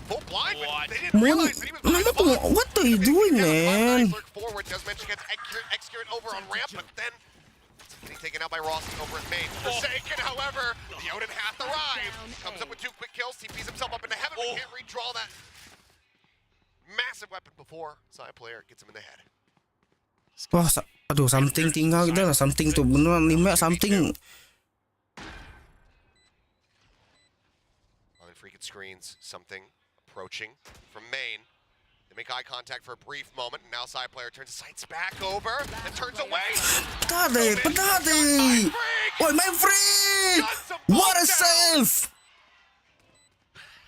Full blind, but What? they didn't realize that he was behind the box. What are you doing, man? Lurk forward, does mention gets execute over on ramp, but then getting taken out by Rossi over at main. Forsaken, however, the Odin hath arrived. Comes up with 2 quick kills, TPs himself up into heaven, but can't redraw that massive weapon before side player gets him in the head. Wah, aduh, something tinggal kita lah, something tuh beneran lima, something. On freaking screens, something approaching from main. They make eye contact for a brief moment, and now side player turns his sights back over and turns away. Pedade. Oh, my friend! What a save!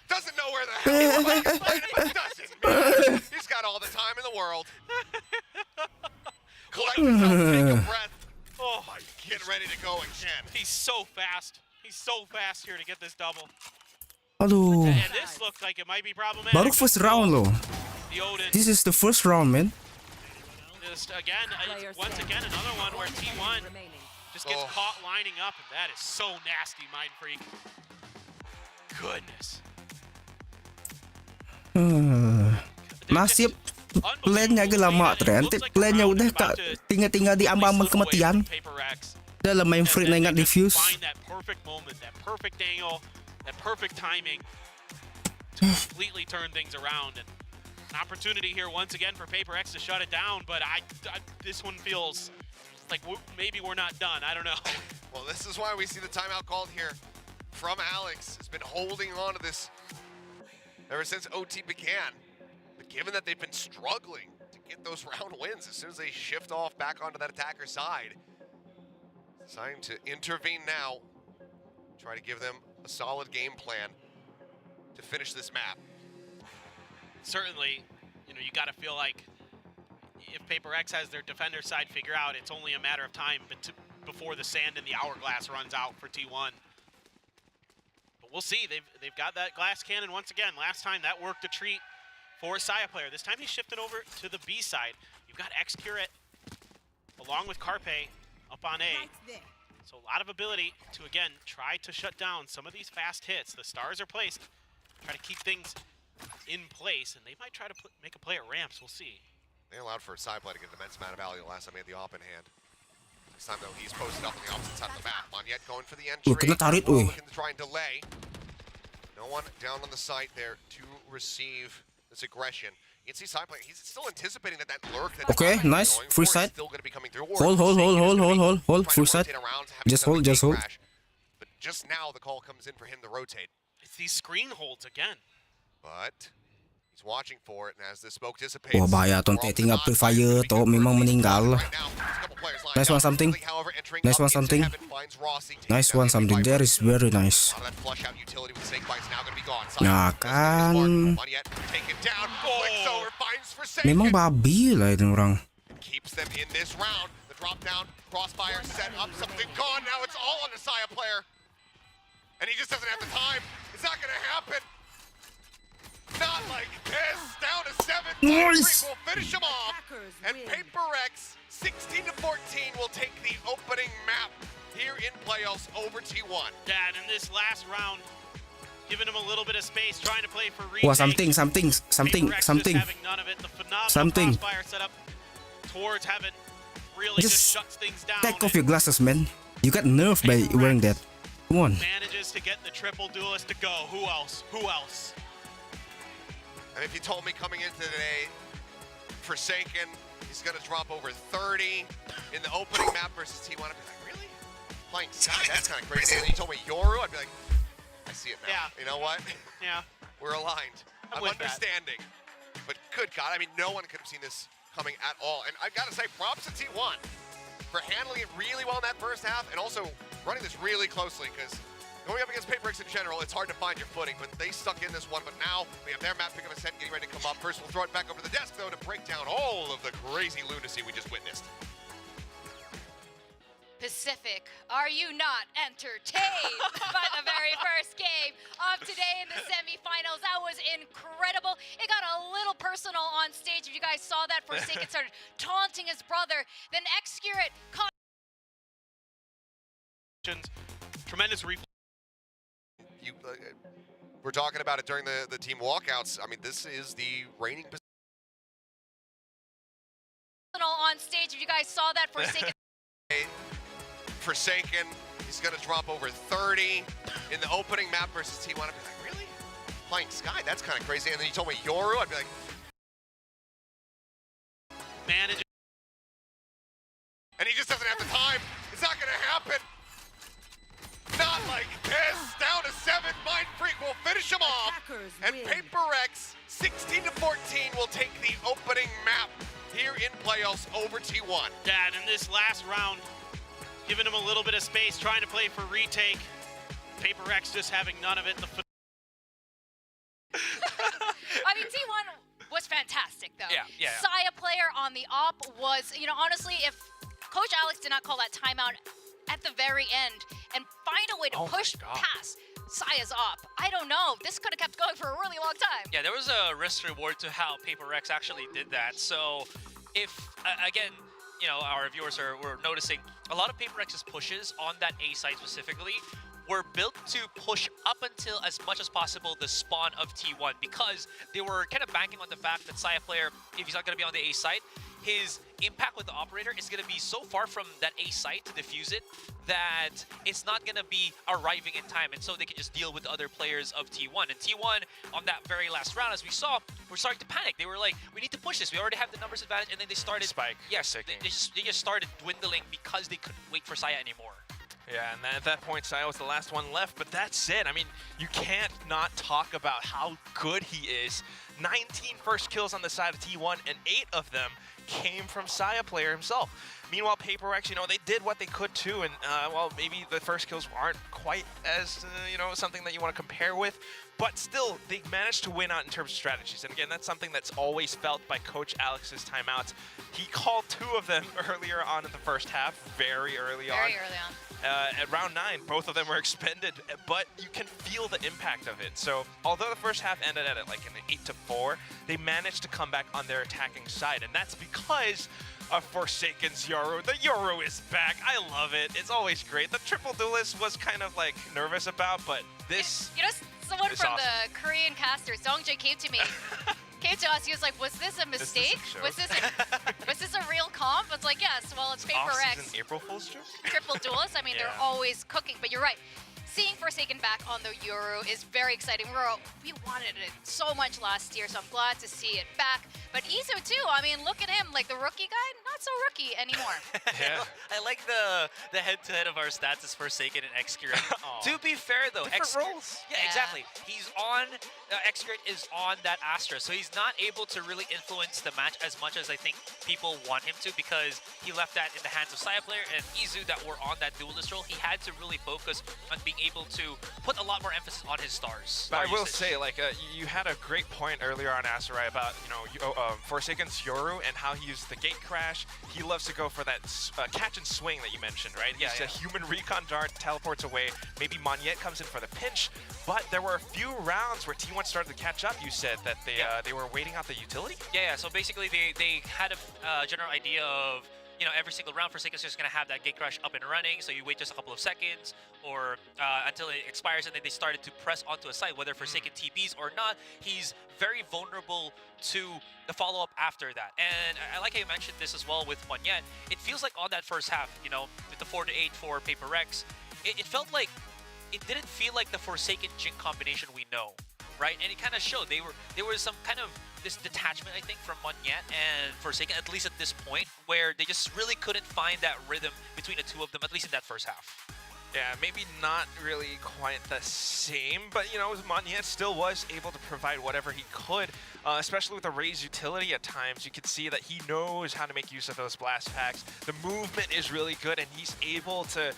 Doesn't know where the hell he's playing, but doesn't matter. He's got all the time in the world. Collect himself, take a breath. Oh, Get ready to go again. he's so fast. He's so fast here to get this double. Aduh. And this looked like it might be problematic. Baru first round loh. The Odin. This is the first round, man. Just again, Player once standing. again, another one where 1 T1 enemy remaining. just gets Oh. caught lining up, and that is so nasty, Mind Freak. Goodness. Nasib plan-nya agak lama tren. Plan-nya udah tinggal di ambang kematian. Dalam main free na ingat defuse. That perfect moment, that perfect angle, that perfect timing to completely turn things around. And an opportunity here once again for Paper X to shut it down, but this one feels like maybe we're not done. I don't know. Well, this is why we see the timeout called here from Alex. Has been holding on to this ever since OT began. But given that they've been struggling to get those round wins, as soon as they shift off back onto that attacker side, it's time to intervene now. Try to give them a solid game plan to finish this map. Certainly, you know, you got to feel like if Paper X has their defender side figure out, it's only a matter of time before the sand in the hourglass runs out for T1. But we'll see. They've got that glass cannon once again. Last time that worked a treat for Saya player. This time he's shifted over to the B side. You've got X-Curate along with Carpe up on A. So a lot of ability to, again, try to shut down some of these fast hits. The stars are placed. Try to keep things in place, and they might try to make a play at ramps. We'll see. They allowed for a side play to get an immense amount of value last time he had the op in hand. This time, though, he's posted up on the opposite side of the map. Monyet going for the entry. Kena tarik, Looking to try and delay. No one down on the site there to receive this aggression. You can see side play. He's still anticipating that lurk. Okay, nice. Free side. Still going to be coming through. Hold. Free side. Just hold. But just now, the call comes in for him to rotate. It's these screen holds again. But he's watching for it, and as the smoke dissipates, Wah, bahaya ton tinggal pre-fire to memang meninggal. Nice one something. Nice one something. Nice one something. There is very nice. Nah kan. Memang babi lah itu orang. Keeps them in this round. The drop down, crossfire set up, something gone. Now it's all on the Saya player. And he just doesn't have the time. It's not gonna happen. Not like this. Down to 7. Nice. Will finish him off. And Paper X 16-14 will take the opening map here in playoffs over T1. Yeah, and in this last round, giving him a little bit of space, trying to play for retake. Wah, something. Having none of it. The phenomenal crossfire set up towards heaven really just shuts things down. Take off your glasses, man. You got nerfed by wearing that. Come on. Manages to get the triple duelist to go. Who else? Who else? And if you told me coming into today, Forsaken, he's going to drop over 30 in the opening map versus T1, I'd be like, really? Playing Sky, that's kind of crazy. And then you told me Yoru, I'd be like, I see it now. Yeah. You know what? Yeah. We're aligned. I'm understanding. But good God, I mean, no one could have seen this coming at all. And I've got to say, props to T1 for handling it really well in that first half and also running this really closely, because going up against Paper X in general, it's hard to find your footing, but they stuck in this one. But now we have their map pick up a set, getting ready to come up. First, we'll throw it back over the desk, though, to break down all of the crazy lunacy we just witnessed. Pacific, are you not entertained by the very first game of today in the semifinals? That was incredible. It got a little personal on stage. If you guys saw that, Forsaken started taunting his brother. Then X-Curate caught. Tremendous replay. We're talking about it during the team walkouts. I mean, this is the reigning On stage, if you guys saw that, Forsaken, he's going to drop over 30 in the opening map versus T1. I'd be like, really? Playing Sky? That's kind of crazy. And then you told me Yoru, I'd be like, Manage. And he just doesn't have the time. It's not going to happen. Not like this. Down to 7. Mind Freak will finish him off. And Paper X 16-14 will take the opening map here in playoffs over T1. Yeah, and in this last round, giving him a little bit of space, trying to play for retake. Paper X just having none of it. I mean, T1 was fantastic, though. Yeah. Saya player on the op was, you know, honestly, if Coach Alex did not call that timeout at the very end and find a way to push past Saya's op, I don't know. This could have kept going for a really long time. Yeah, there was a risk reward to how Paper X actually did that. So if, again, you know, our viewers were noticing a lot of Paper X's pushes on that A site specifically were built to push up until as much as possible the spawn of T1 because they were kind of banking on the fact that Saya player, if he's not going to be on the A site, his impact with the operator is going to be so far from that A site to defuse it that it's not going to be arriving in time, and so they can just deal with other players of T1. And T1, on that very last round, as we saw, were starting to panic. They were like, we need to push this. We already have the numbers advantage, and then they started... Spike. Yes, they just started dwindling because they couldn't wait for Saya anymore. Yeah, and at that point, Saya was the last one left, but that's it. I mean, you can't not talk about how good he is. 19 first kills on the side of T1, and 8 of them came from Saya player himself. Meanwhile, Prx, you know, they did what they could too, and well, maybe the first kills aren't quite as, you know, something that you want to compare with, but still, they managed to win out in terms of strategies. And again, that's something that's always felt by Coach Alex's timeouts. He called 2 of them earlier on in the first half, very early on. Very early on. At round 9, both of them were expended, but you can feel the impact of it. So, although the first half ended at like an 8-4, they managed to come back on their attacking side, and that's because of Forsaken's Yoru. The Yoru is back. I love it. It's always great. The triple duelist was kind of like nervous about, but this... You know, someone is from awesome. the Korean caster, Songjae, came to me. Came to us, he was like, was this a mistake? Was this a real comp? It's like, yes, well, it's Paper X. Off-season April Fool's joke? Triple duelists, I mean, they're always cooking, but you're right. Seeing Forsaken back on the Yoru is very exciting. We wanted it so much last year, so I'm glad to see it back. But Izu too, I mean, look at him, like the rookie guy, not so rookie anymore. Yeah. I like the head-to-head of our stats is Forsaken and Xcurate. To be fair though, Different roles. Yeah, Yeah. exactly. He's on, Xcurate is on that Astra, so he's not able to really influence the match as much as I think people want him to because he left that in the hands of Saya player and Izu that were on that duelist role. He had to really focus on being able to put a lot more emphasis on his stars. But I will usage. say, like, you had a great point earlier on Asarai about, you know, Forsaken's Yoru and how he used the gate crash. He loves to go for that catch and swing that you mentioned, right? Yeah, He's a human recon dart, teleports away. Maybe Monyet comes in for the pinch. But there were a few rounds where T1 started to catch up. You said that they were waiting out the utility? Yeah, so basically they had a general idea of, you know, every single round Forsaken's just going to have that gate crash up and running, so you wait just a couple of seconds or until it expires, and then they started to press onto a site, whether Forsaken TPs or not. He's very vulnerable to the follow-up after that. And I like how you mentioned this as well with Monyet. It feels like on that first half, you know, with the 4-8 for Paper X, it felt like it didn't feel like the Forsaken Jhin combination we know, right? And it kind of showed. There was some kind of this detachment, I think, from Monyet and Forsaken, at least at this point, where they just really couldn't find that rhythm between the two of them, at least in that first half. Yeah, maybe not really quite the same, but, you know, Monyet still was able to provide whatever he could, especially with the Raze utility at times. You can see that he knows how to make use of those blast packs. The movement is really good, and he's able to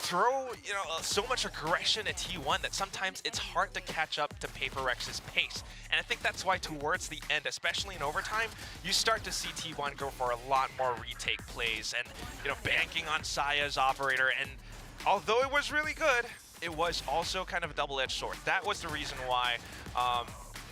throw, you know, so much aggression at T1 that sometimes it's hard to catch up to Paper X's pace. And I think that's why towards the end, especially in overtime, you start to see T1 go for a lot more retake plays and, you know, banking on Saya's operator. And although it was really good, it was also kind of a double-edged sword. That was the reason why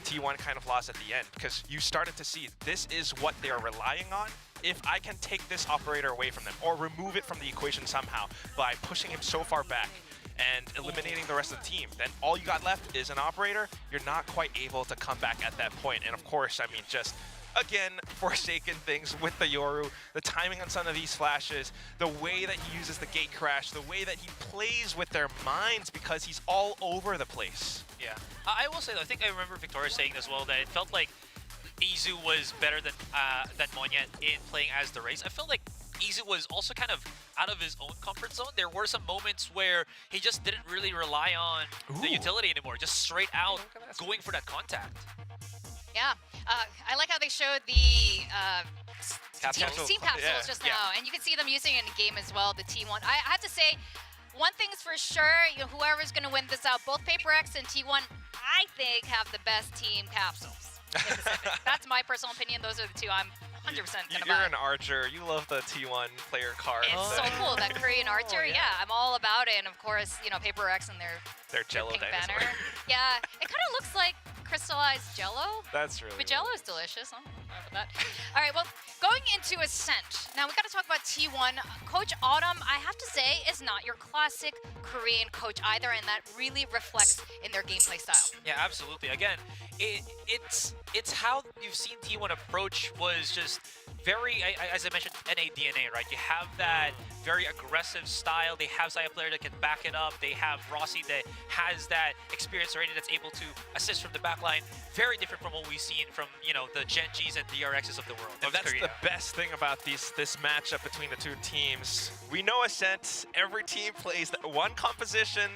T1 kind of lost at the end, because you started to see this is what they're relying on. If I can take this operator away from them or remove it from the equation somehow by pushing him so far back and eliminating the rest of the team, then all you got left is an operator. You're not quite able to come back at that point. And of course, I mean, just again, Forsaken things with the Yoru, the timing on some of these flashes, the way that he uses the gate crash, the way that he plays with their minds because he's all over the place. Yeah. I will say, though, I think I remember Victoria saying as well that it felt like Izu was better than Monyet in playing as the Raze. I felt like Izu was also kind of out of his own comfort zone. There were some moments where he just didn't really rely on the utility anymore, just straight out going for that contact. Yeah, I like how they showed the Capsules. team capsules Yeah. just now, and you can see them using it in game as well, the T1. I have to say, one thing's for sure, you know, whoever's going to win this out, both Paper X and T1, I think, have the best team capsules. That's my personal opinion. Those are the two I'm 100% gonna buy. You're an archer. You love the T1 player card. It's so cool, that Korean archer. Yeah, I'm all about it. And of course, you know, Paper X and their Jello pink dinosaur. banner. Yeah, it kind of looks like crystallized jello. That's really. But jello is delicious. I don't know about that. All right, well, going into Ascent. Now, we got to talk about T1. Coach Autumn, I have to say, is not your classic Korean coach either, and that really reflects in their gameplay style. Yeah, absolutely. Again, it's how you've seen T1 approach was just very, as I mentioned, NA DNA, right? You have that very aggressive style. They have Saya player that can back it up. They have Rossi that has that experience already that's able to assist from the back line. Very different from what we've seen from, you know, the Gen Gs and DRXs of the world. And that's the best thing about this matchup between the two teams. We know Ascent, every team plays that one composition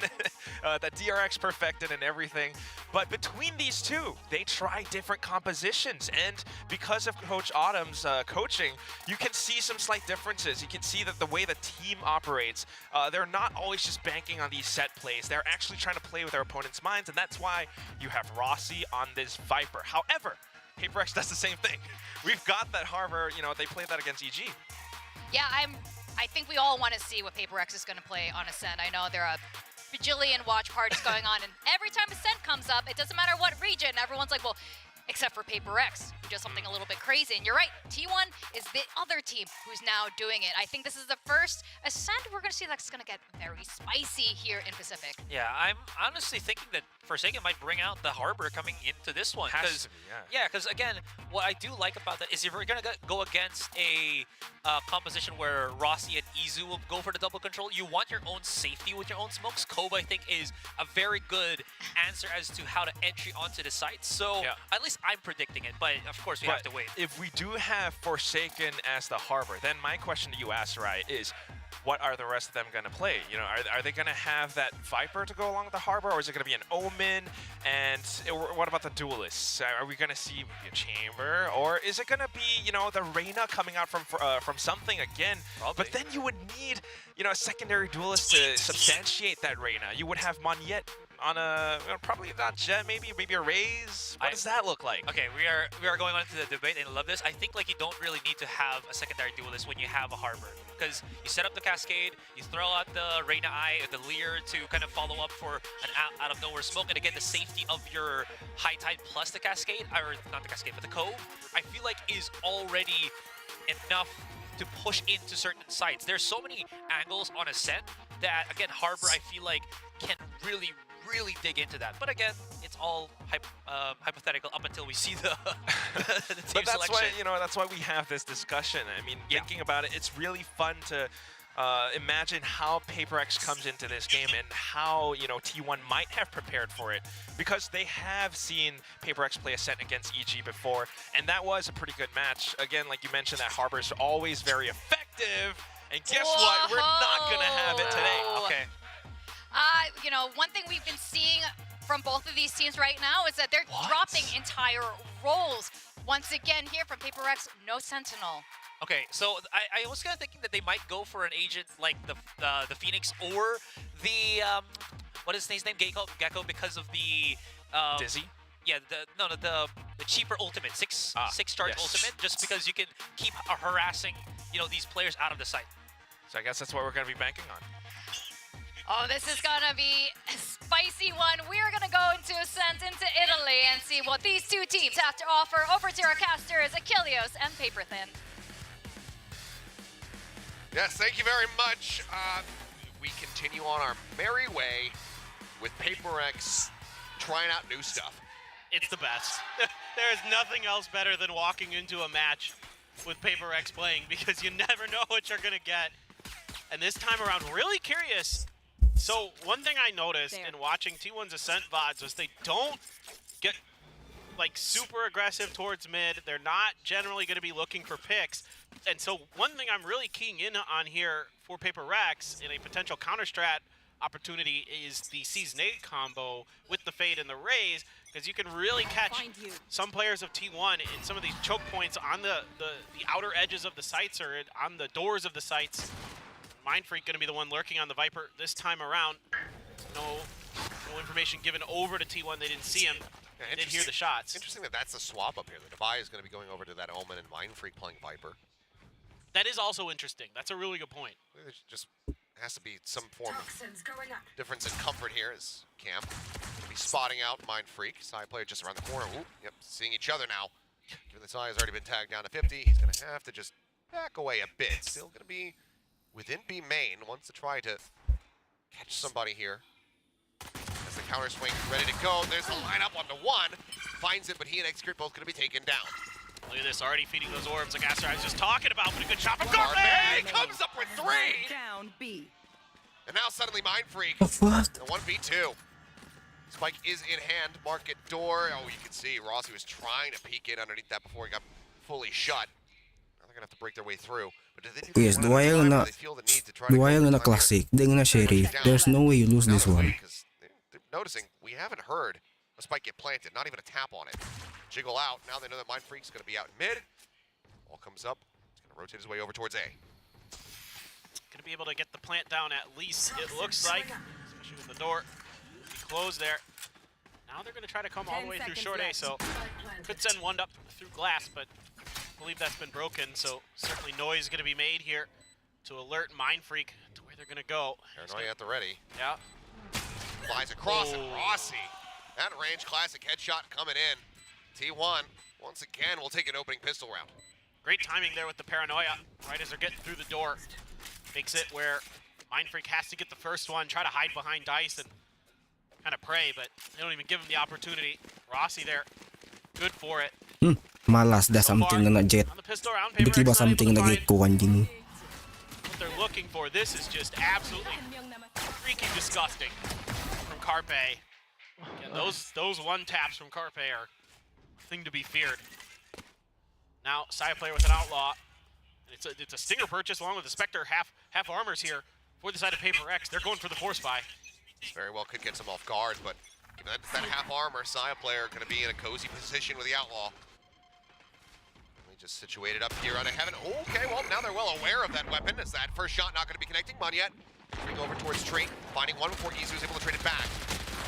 that DRX perfected and everything. But between these two, they try different compositions. And because of Coach Autumn's coaching, you can see some slight differences. You can see that the way the team operates, they're not always just banking on these set plays. They're actually trying to play with their opponent's minds, and that's why you have Rossi on this Viper. However, Prx does the same thing. We've got that Harbor, you know, they played that against EG. Yeah, I think we all want to see what Prx is going to play on Ascent. I know there are a bajillion watch parties going on, and every time Ascent comes up, it doesn't matter what region, everyone's like, well, except for Prx, who does something a little bit crazy. And you're right, T1 is the other team who's now doing it. I think this is the first Ascent we're going to see that's going to get very spicy here in Pacific. Yeah, I'm honestly thinking that Forsaken might bring out the Harbor coming into this one. Has to be, yeah. Yeah, because again, what I do like about that is if we're going to go against a composition where Rossi and Izu will go for the double control, you want your own safety with your own smokes. Kobe, I think, is a very good answer as to how to entry onto the site. So at least I'm predicting it, but of course we have to wait. If we do have Forsaken as the Harbor, then my question to you, Asarai, is what are the rest of them going to play? You know, are they going to have that Viper to go along with the Harbor, or is it going to be an Omen? And what about the Duelists? Are we going to see maybe a Chamber, or is it going to be, you know, the Reyna coming out from something again? Probably. But then you would need, you know, a secondary Duelist to substantiate that Reyna. You would have Moniette on a, probably not Jet, maybe a Raze. What does that look like? Okay, we are going on to the debate, and I love this. I think like you don't really need to have a secondary Duelist when you have a Harbor, because you set up the Cascade, you throw out the Reyna Eye, the Leer to kind of follow up for an out of nowhere smoke, and again the safety of your High Tide plus the Cascade, or not the Cascade, but the Cove, I feel like is already enough to push into certain sites. There's so many angles on Ascent that, again, Harbor, I feel like, can really dig into that. But again, it's all hypothetical up until we see the team but that's selection. why, you know, that's why we have this discussion. I mean, thinking about it, it's really fun to imagine how Prx comes into this game and how, you know, T1 might have prepared for it, because they have seen Prx play Ascent against EG before, and that was a pretty good match. Again, like you mentioned, that Harbor's always very effective, and guess what? We're not gonna have it today. Okay. You know, one thing we've been seeing from both of these teams right now is that they're dropping entire roles. Once again, here from Prx, no Sentinel. Okay, so I was kind of thinking that they might go for an agent like the Phoenix or the what is his name, Gecko, because of the Dizzy. Yeah, the cheaper ultimate, six charge ultimate, just because you can keep harassing, you know, these players out of the site. So I guess that's what we're gonna be banking on. Oh, this is gonna be a spicy one. We're gonna go into Ascent into Italy and see what these two teams have to offer. Over to our casters, Achilles and Paperthin. Yes, thank you very much. We continue on our merry way with Prx trying out new stuff. It's the best. There is nothing else better than walking into a match with Prx playing, because you never know what you're gonna get. And this time around, really curious. So one thing I noticed in watching T1's Ascent VODs was they don't get like super aggressive towards mid. They're not generally going to be looking for picks. And so one thing I'm really keying in on here for Prx in a potential counter-strat opportunity is the Season 8 combo with the Fade and the Raze, because you can really catch some players of T1 in some of these choke points on the outer edges of the sites or on the doors of the sites. Mindfreak going to be the one lurking on the Viper this time around. No information given over to T1. They didn't see him. Yeah, didn't hear the shots. Interesting that that's the swap up here. The Devi is going to be going over to that Omen and Mindfreak playing Viper. That is also interesting. That's a really good point. Just has to be some form of Toxins going up. difference in comfort here as Camp will be spotting out Mind Freak. Side player just around the corner. Ooh, yep, seeing each other now. Given the Sai has already been tagged down to 50, he's going to have to just back away a bit. Still going to be within B main. Wants to try to catch somebody here. As the counter swing ready to go. There's the lineup on the one. Finds it, but he and Xcrit both going to be taken down. Look at this, already feeding those orbs like Astro I was just talking about, but a good shot from Carpe Carpe! comes up with 3! Down B. And now suddenly Mind Freak. The fuck? A 1v2. Spike is in hand. Market door. Oh, you can see Rossi was trying to peek in underneath that before he got fully shut. Now they're going to have to break their way through. But do they do Yes, that one at a time, or they feel the need to try to go Dua yang for na time classic, ding na Sherry. Down. There's no way you lose here? this one. Because they're noticing we haven't heard a spike get planted. Not even a tap on it. Jiggle out. Now they know that Mind Freak's going to be out in mid. Ball comes up. He's going to rotate his way over towards A. Gonna be able to get the plant down at least, it looks like, especially with the door be closed there. Now they're gonna try to come all the 10 way through seconds short A, left. so could send one up through glass, but I believe that's been broken, so certainly noise gonna be made here to alert Mind Freak to where they're gonna go. Paranoia at the ready. Yeah, Flies across and Oh. Rossi. That range classic headshot coming in. T1 once again will take an opening pistol round. great timing there with the paranoia, right as they're getting through the door. Makes it where Mind Freak has to get the first one, try to hide behind Dice and kind of pray, but they don't even give him the opportunity. Rossi there, good for it. Malas dah So far, something na jet. on the pistol round, Paper Tiba-tiba X not able something to na find gate ko anjing. what they're looking for. This is just absolutely freaking disgusting from Carpe. And those one taps from Carpe are a thing to be feared. Now, side player with an outlaw. It's a stinger purchase along with the Spectre half armors here for the side of Paper X. They're going for the force buy. Very well could get some off guard, but given that half armor, Saya player going to be in a cozy position with the outlaw. They just situated up here on a heaven. Okay, well now they're well aware of that weapon. As that first shot not going to be connecting. Monyet moving over towards Tree, finding one before Izu is able to trade it back.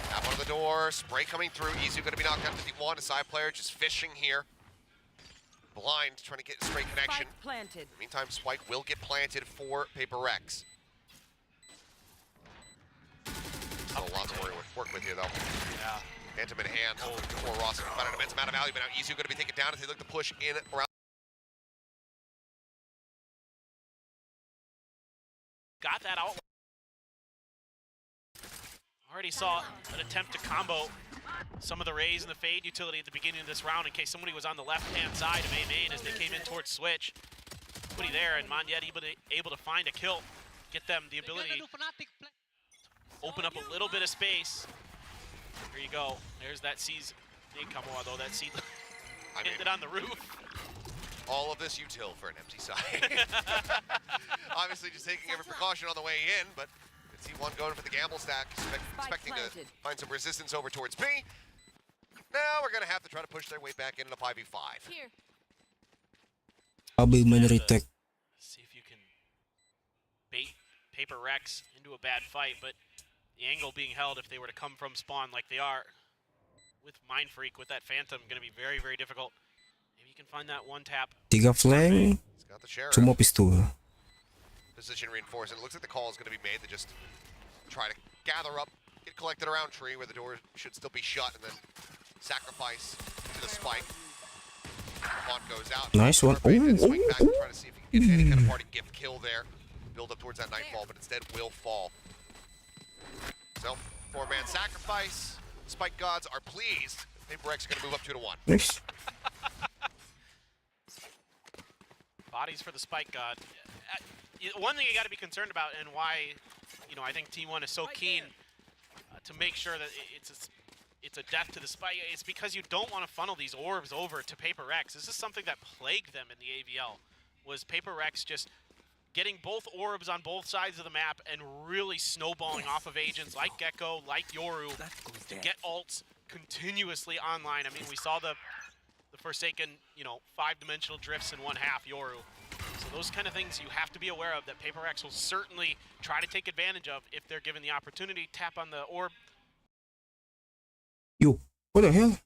Tap on the door, spray coming through. Izu going to be knocked out to the one. A side player just fishing here. Blind, trying to get a straight connection. Spike planted. Meantime, Spike will get planted for Paper X. Still a lot to work with here, though. Yeah. Phantom in hand. Before Ross can find an immense amount of value, but now Izu going to be taken down as they look to push in around. Got that out. Already saw an attempt to combo some of the Rays and the Fade utility at the beginning of this round in case somebody was on the left-hand side of A main as they came in towards Switch. Somebody there, and Monyet able to find a kill, get them the ability to open up a little bit of space. There you go. There's that C's big combo, although that C ended on the roof. All of this util for an empty side. Obviously just taking every precaution on the way in, but T1 going for the gamble stack, expecting to find some resistance over towards B. Now we're going to have to try to push their way back into the 5v5. Here. Abi men-retake. See if you can bait Paper Rex into a bad fight, but the angle being held if they were to come from spawn like they are with Mind Freak, with that Phantom, going to be very, very difficult. Maybe you can find that one tap. 3 flank, He's got the sheriff. semua pistol. Position reinforced, and it looks like the call is going to be made to just try to gather up, get collected around Tree where the door should still be shut, and then sacrifice to the spike. Haunt goes out. Nice one. Swing back and try to see if he can get any kind of party gift kill there. Build up towards that nightfall, but instead will fall. So, 4-man sacrifice. Spike gods are pleased. Paper X are going to move up 2-1. Nice. Bodies for the Spike God. One thing you got to be concerned about, and why, I think T1 is so keen to make sure that it's a death to the Spike, it's because you don't want to funnel these orbs over to Paper X. This is something that plagued them in the AVL, was Paper X just getting both orbs on both sides of the map and really snowballing off of agents like Gecko, like Yoru, to get ults continuously online. I mean, we saw the Forsaken, 5-dimensional drifts in one half, Yoru. So those kind of things you have to be aware of that Paper X will certainly try to take advantage of if they're given the opportunity. Tap on the orb. Yo, what the hell?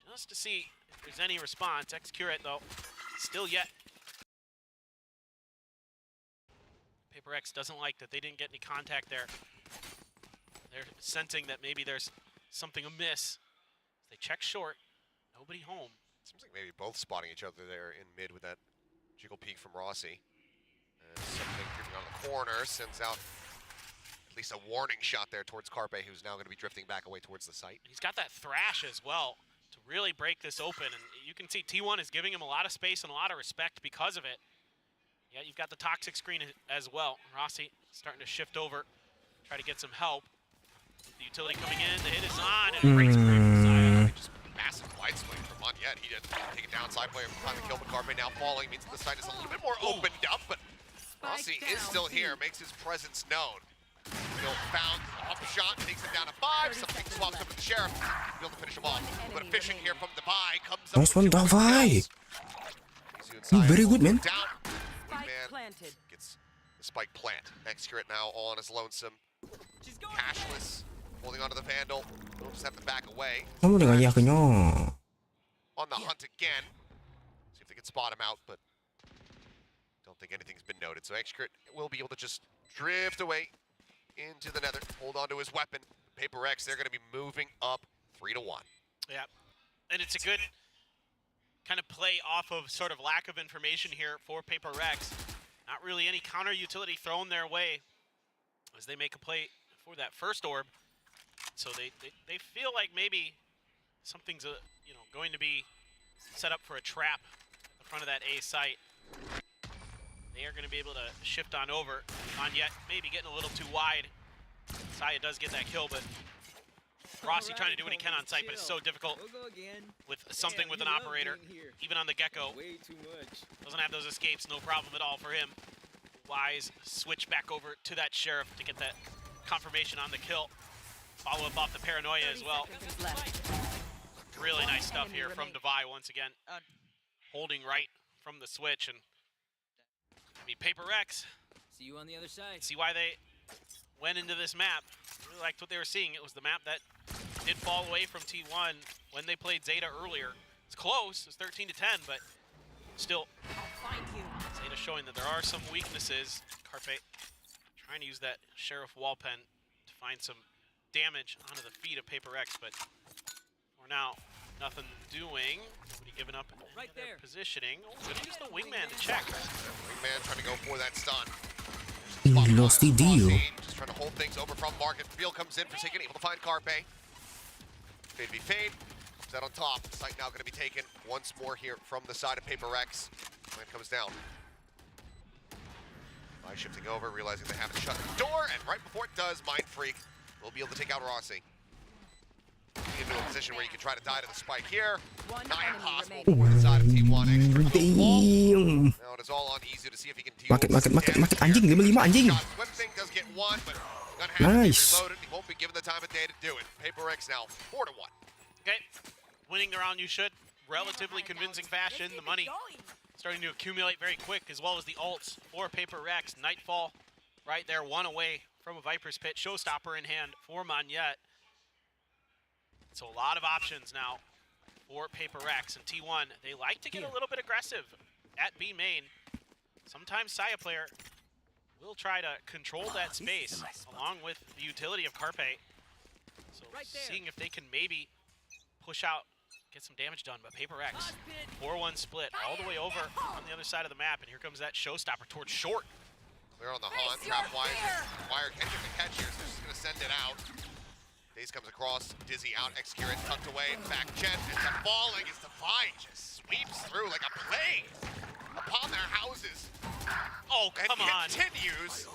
Just to see if there's any response. X-Curate, though, still yet Paper X doesn't like that they didn't get any contact there. They're sensing that maybe there's something amiss. They check short, nobody home. Seems like maybe both spotting each other there in mid with that jiggle peek from Rossi. And something creeping on the corner sends out at least a warning shot there towards Carpe, who's now going to be drifting back away towards the site. He's got that thrash as well to really break this open, and you can see T1 is giving him a lot of space and a lot of respect because of it. Yeah, you've got the toxic screen as well. Rossi starting to shift over, try to get some help. The utility coming in, the hit is on, and it breaks free from Saya. Just massive wide swing from Monyet. He didn't take it down. Side player finally killed, but Carpe now falling means the side is a little bit more opened up, but Rossi is still here, makes his presence known. Bill found up shot, takes it down to 5. Something swaps up with the Sheriff. Bill to finish him off. But efficient here from Davai comes up. Nice one, with 2 Davai. kills. Very good, man. Down. Spike Man planted. gets the spike plant. Excurate now all on his lonesome. Cashless, holding onto the Vandal. He'll just have to back away. Kamu dengan ayah kenyo. On the hunt again. See if they can spot him out, but don't think anything's been noted. So Excurate will be able to just drift away into the nether, hold on to his weapon. Paper X, they're going to be moving up 3-1. Yeah, and it's a good kind of play off of sort of lack of information here for Paper Rex. Not really any counter utility thrown their way as they make a play for that first orb. So they feel like maybe something's going to be set up for a trap at the front of that A site. They are going to be able to shift on over. Monyet maybe getting a little too wide. Saya does get that kill, but Rossi trying to do what he can on site, but it's so difficult with something with an operator. Even on the Gecko, doesn't have those escapes, no problem at all for him. Wise switch back over to that Sheriff to get that confirmation on the kill. Follow up off the Paranoia as well. Really nice stuff here from Davai once again. Holding right from the switch, and Paper X. See you on the other side. See why they went into this map. Really liked what they were seeing. It was the map that did fall away from T1 when they played Zeta earlier. It's close, it's 13-10, but still, Zeta showing that there are some weaknesses. Carpe trying to use that Sheriff wall pen to find some damage onto the feet of Paper X, but for now, nothing doing. Nobody giving up Right there. Positioning. Oh, gonna use the wingman to check. Wingman trying to go for that stun. He lost the deal. Just trying to hold things over from Market. Beal comes in, Forsaken, able to find Carpe. Fade v Fade. Comes out on top. Site now going to be taken once more here from the side of Paper X. Plan comes down. By shifting over, realizing they haven't shut the door, and right before it does, Mind Freak will be able to take out Rossi. Into a position where you can try to die to the spike here. Not impossible for the side of T1. Extra Damn. now it is all on Izu to see if he can deal Market damage. anjing 55 anjing. Whip thing does get one, but gonna have to Nice. be reloaded. He won't be given the time of day to do it. Paper X now 4-1. Okay, winning the round you should. Relatively convincing fashion. The money starting to accumulate very quick, as well as the ults for Paper Rex. Nightfall right there, one away from a Viper's Pit. Showstopper in hand for Monyet. So a lot of options now for Paper Rex and T1. They like to get a little bit aggressive at B main. Sometimes Saya player will try to control that space along with the utility of Carpe. So seeing if they can maybe push out, get some damage done. But Paper X, 4-1 split all the way over on the other side of the map. And here comes that Showstopper towards short. They're on the hunt. Trap Wire can't get the catch here, so they're just going to send it out. Daze comes across, Dizzy out, Excurate tucked away, back jet, and the falling as Davai just sweeps through like a plague upon their houses. Oh, come on. Continues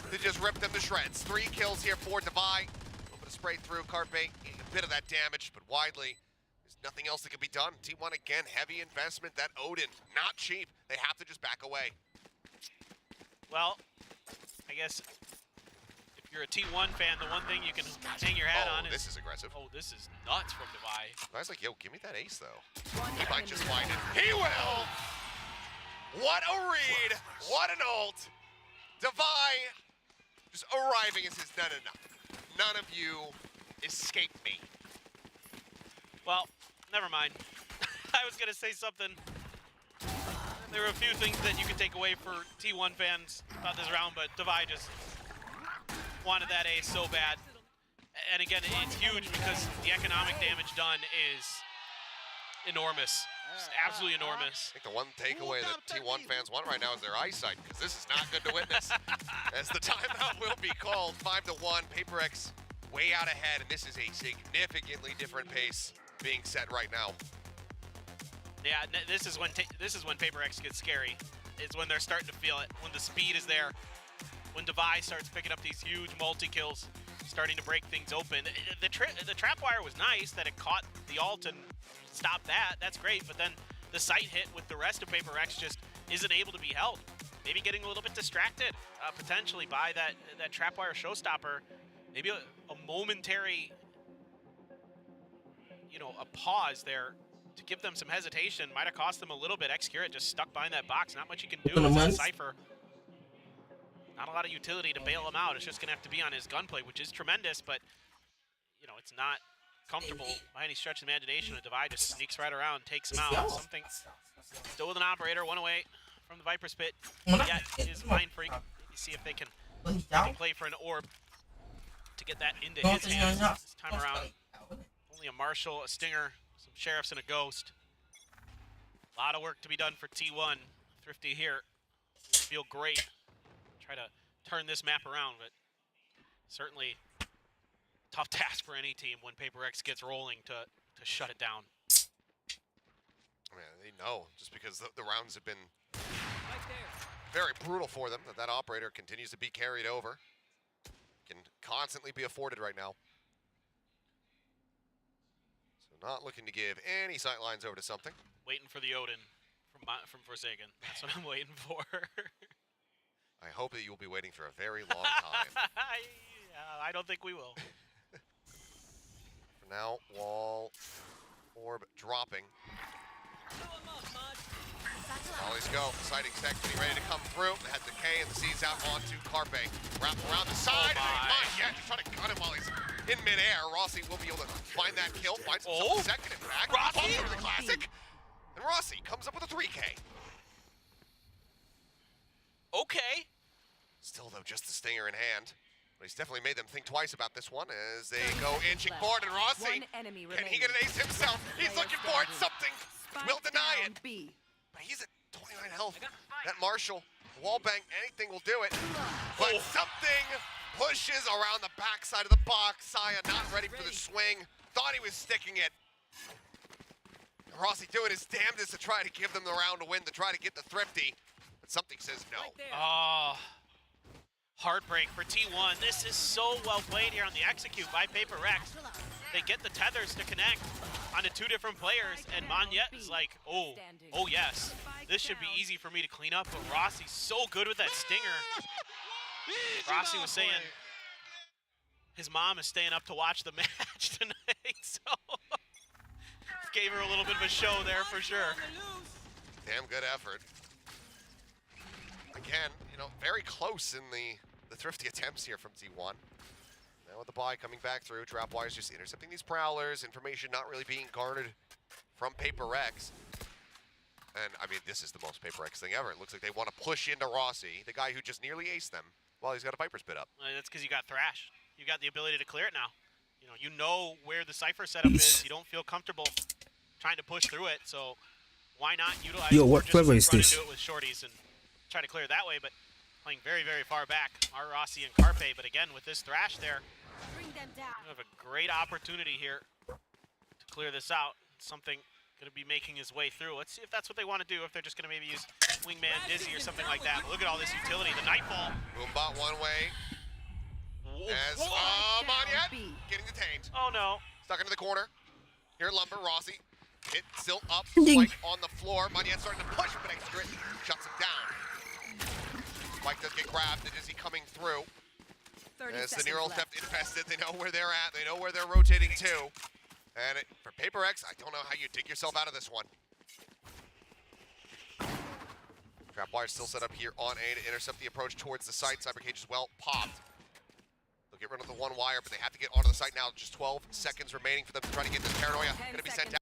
to just rip them to shreds. 3 kills here for Davai. A little bit of spray through, Carpe, getting a bit of that damage, but widely, there's nothing else that can be done. T1 again, heavy investment. That Odin, not cheap. They have to just back away. Well, I guess if you're a T1 fan, the one thing you can hang your hat on is... this is aggressive. Oh, this is nuts from Davai. I was like, yo, give me that ace, though. He might just find it. He will! What a read! What an ult! Davai just arriving and says, no. None of you escape me. Well, never mind. I was going to say something. There are a few things that you can take away for T1 fans about this round, but Devi just wanted that ace so bad. And again, it's huge because the economic damage done is enormous. Just absolutely enormous. I think the one takeaway that T1 fans want right now is their eyesight, because this is not good to witness. As the timeout will be called, 5-1, Prx way out ahead, and this is a significantly different pace being set right now. Yeah, this is when Prx gets scary. It's when they're starting to feel it, when the speed is there, when Devi starts picking up these huge multi-kills, starting to break things open. The trap wire was nice that it caught the ult and stopped that. That's great, but then the sight hit with the rest of Prx just isn't able to be held. Maybe getting a little bit distracted, potentially, by that trap wire showstopper. Maybe a momentary, you know, a pause there to give them some hesitation. Might have cost them a little bit. Xcurate just stuck behind that box. Not much you can do as a Cypher. Not a lot of utility to bail him out. It's just going to have to be on his gunplay, which is tremendous, but, you know, it's not comfortable by any stretch of the imagination. A Devi just sneaks right around, takes him out. Something still with an operator, one away from the Viper's pit. Yet is Mind Freak. You see if they can play for an orb to get that into his hands this time around. Only a Marshal, a Stinger, some Sheriffs, and a Ghost. A lot of work to be done for T1. Thrifty here. Feel great. Try to turn this map around, but certainly tough task for any team when Prx gets rolling to shut it down. Man, they know, just because the rounds have been very brutal for them, that operator continues to be carried over. Can constantly be afforded right now. So not looking to give any sight lines over to something. Waiting for the Odin from Forsaken. That's what I'm waiting for. I hope that you will be waiting for a very long time. I don't think we will. For now, wall, orb dropping. Always go. Sighting tech getting ready to come through. They had the K and the C's out onto Carpe. Wrap around the side. Yeah, just trying to cut him while he's in midair. Rossi will be able to find that kill. Finds himself second in back. Rossi! Over the classic. And Rossi comes up with a 3K. Okay. Still, though, just the stinger in hand. But he's definitely made them think twice about this one as they go inching forward. And Rossi, can he get an ace himself? He's looking for it. Something will deny it. But he's at 29 health. That Marshal, wallbang, anything will do it. But something pushes around the backside of the box. Saya not ready for the swing. Thought he was sticking it. And Rossi doing his damnedest to try to give them the round to win, to try to get the Thrifty. But something says no. Oh, heartbreak for T1. This is so well played here on the execute by Prx. They get the tethers to connect onto two different players, and Monyet is like, oh yes, this should be easy for me to clean up, but Rossi's so good with that stinger. Rossi was saying his mom is staying up to watch the match tonight, so gave her a little bit of a show there for sure. Damn good effort. Again, you know, very close in the thrifty attempts here from T1. Now with the buy coming back through, Trapwire's just intercepting these Prowlers, information not really being garnered from Prx. And, I mean, this is the most Prx thing ever. It looks like they want to push into Rossi, the guy who just nearly aced them, while he's got a Viper's Pit up. That's because you got Thrash. You got the ability to clear it now. You know where the Cypher setup is. You don't feel comfortable trying to push through it, so why not utilize Yo, it, what flavor is run this? into it with shorties and try to clear it that way, but playing very, very far back are Rossi and Carpe, but again, with this Thrash there, Bring them down. you have a great opportunity here to clear this out. Something going to be making his way through. Let's see if that's what they want to do, if they're just going to maybe use Wingman, Dizzy, or something like that. But look at all this utility. The Nightfall. Boombot one way. As Monyet getting detained. Oh no. Stuck into the corner. Here Lumber, Rossi. Hit still up, Spike on the floor. Monyet starting to push, but Xcurate shuts him down. Spike does get grabbed. The Dizzy coming through. As the Neural Theft infested, they know where they're at. They know where they're rotating to. And for Prx, I don't know how you dig yourself out of this one. Trapwire still set up here on A to intercept the approach towards the site. Cyber Cage as well popped. They'll get rid of the one wire, but they have to get onto the site now. Just 12 seconds remaining for them to try to get this Paranoia. Going to be sent out.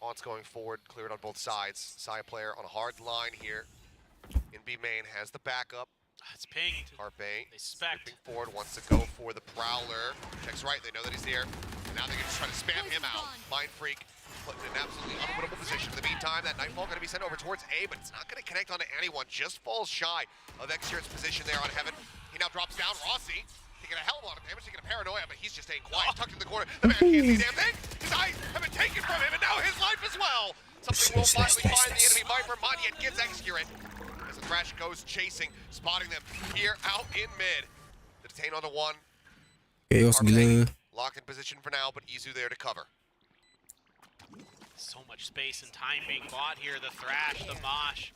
Aunts going forward, cleared on both sides. Saya player on a hard line here. In B main has the backup. It's pinged. Carpe They suspect. stripping forward, wants to go for the Prowler. Checks right, they know that he's there. And now they're gonna just try to spam him out. Mind Freak put in an absolutely unwinnable position. In the meantime, that Nightfall gonna be sent over towards A, but it's not gonna connect onto anyone. Just falls shy of Xurt's position there on Heaven. He now drops down. Rossi taking a hell of a lot of damage, taking a paranoia, but he's just staying quiet, tucked in the corner. The man can't see a damn thing. His eyes have been taken from him, and now his life as well. Something will finally find the enemy Viper. Monyet gets Xur. As the Thrash goes chasing, spotting them here out in mid. The detain onto one. Chaos gila. Locked in position for now, but Izu there to cover. So much space and time being bought here. The Thrash, the Mosh.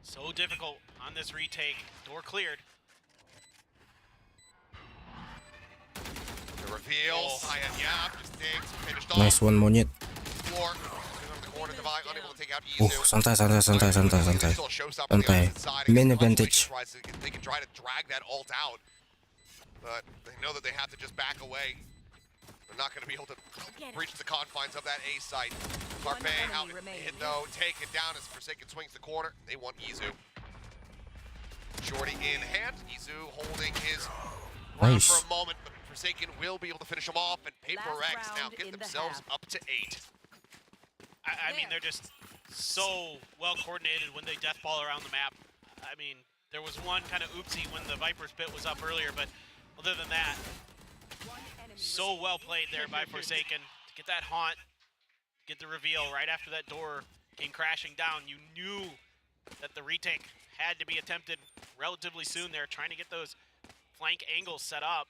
So difficult on this retake. Door cleared. The reveal. Oh. Saya Yap just digs, finished off. Nice one, monyet. Floor. Over the corner, Divine unable to take out Oh, Izu. santai. Still a showstopper on the Santai. opposite side. Main Against Russell, advantage. They can try to drag that ult out, but they know that they have to just back away. They're not going to be able to breach the confines of that A site. Carpe out hit though, taken down as Forsaken swings the corner. They want Izu. Shorty in hand. Izu holding his ground Nice. for a moment, but Forsaken will be able to finish him off, and Paper Last X now round get in the themselves half. up to 8. I mean, they're just so well coordinated when they death ball around the map. I mean, there was one kind of oopsie when the Viper's pit was up earlier, but other than that, so well played there by Forsaken to get that haunt, get the reveal right after that door came crashing down. You knew that the retake had to be attempted relatively soon. They're trying to get those flank angles set up.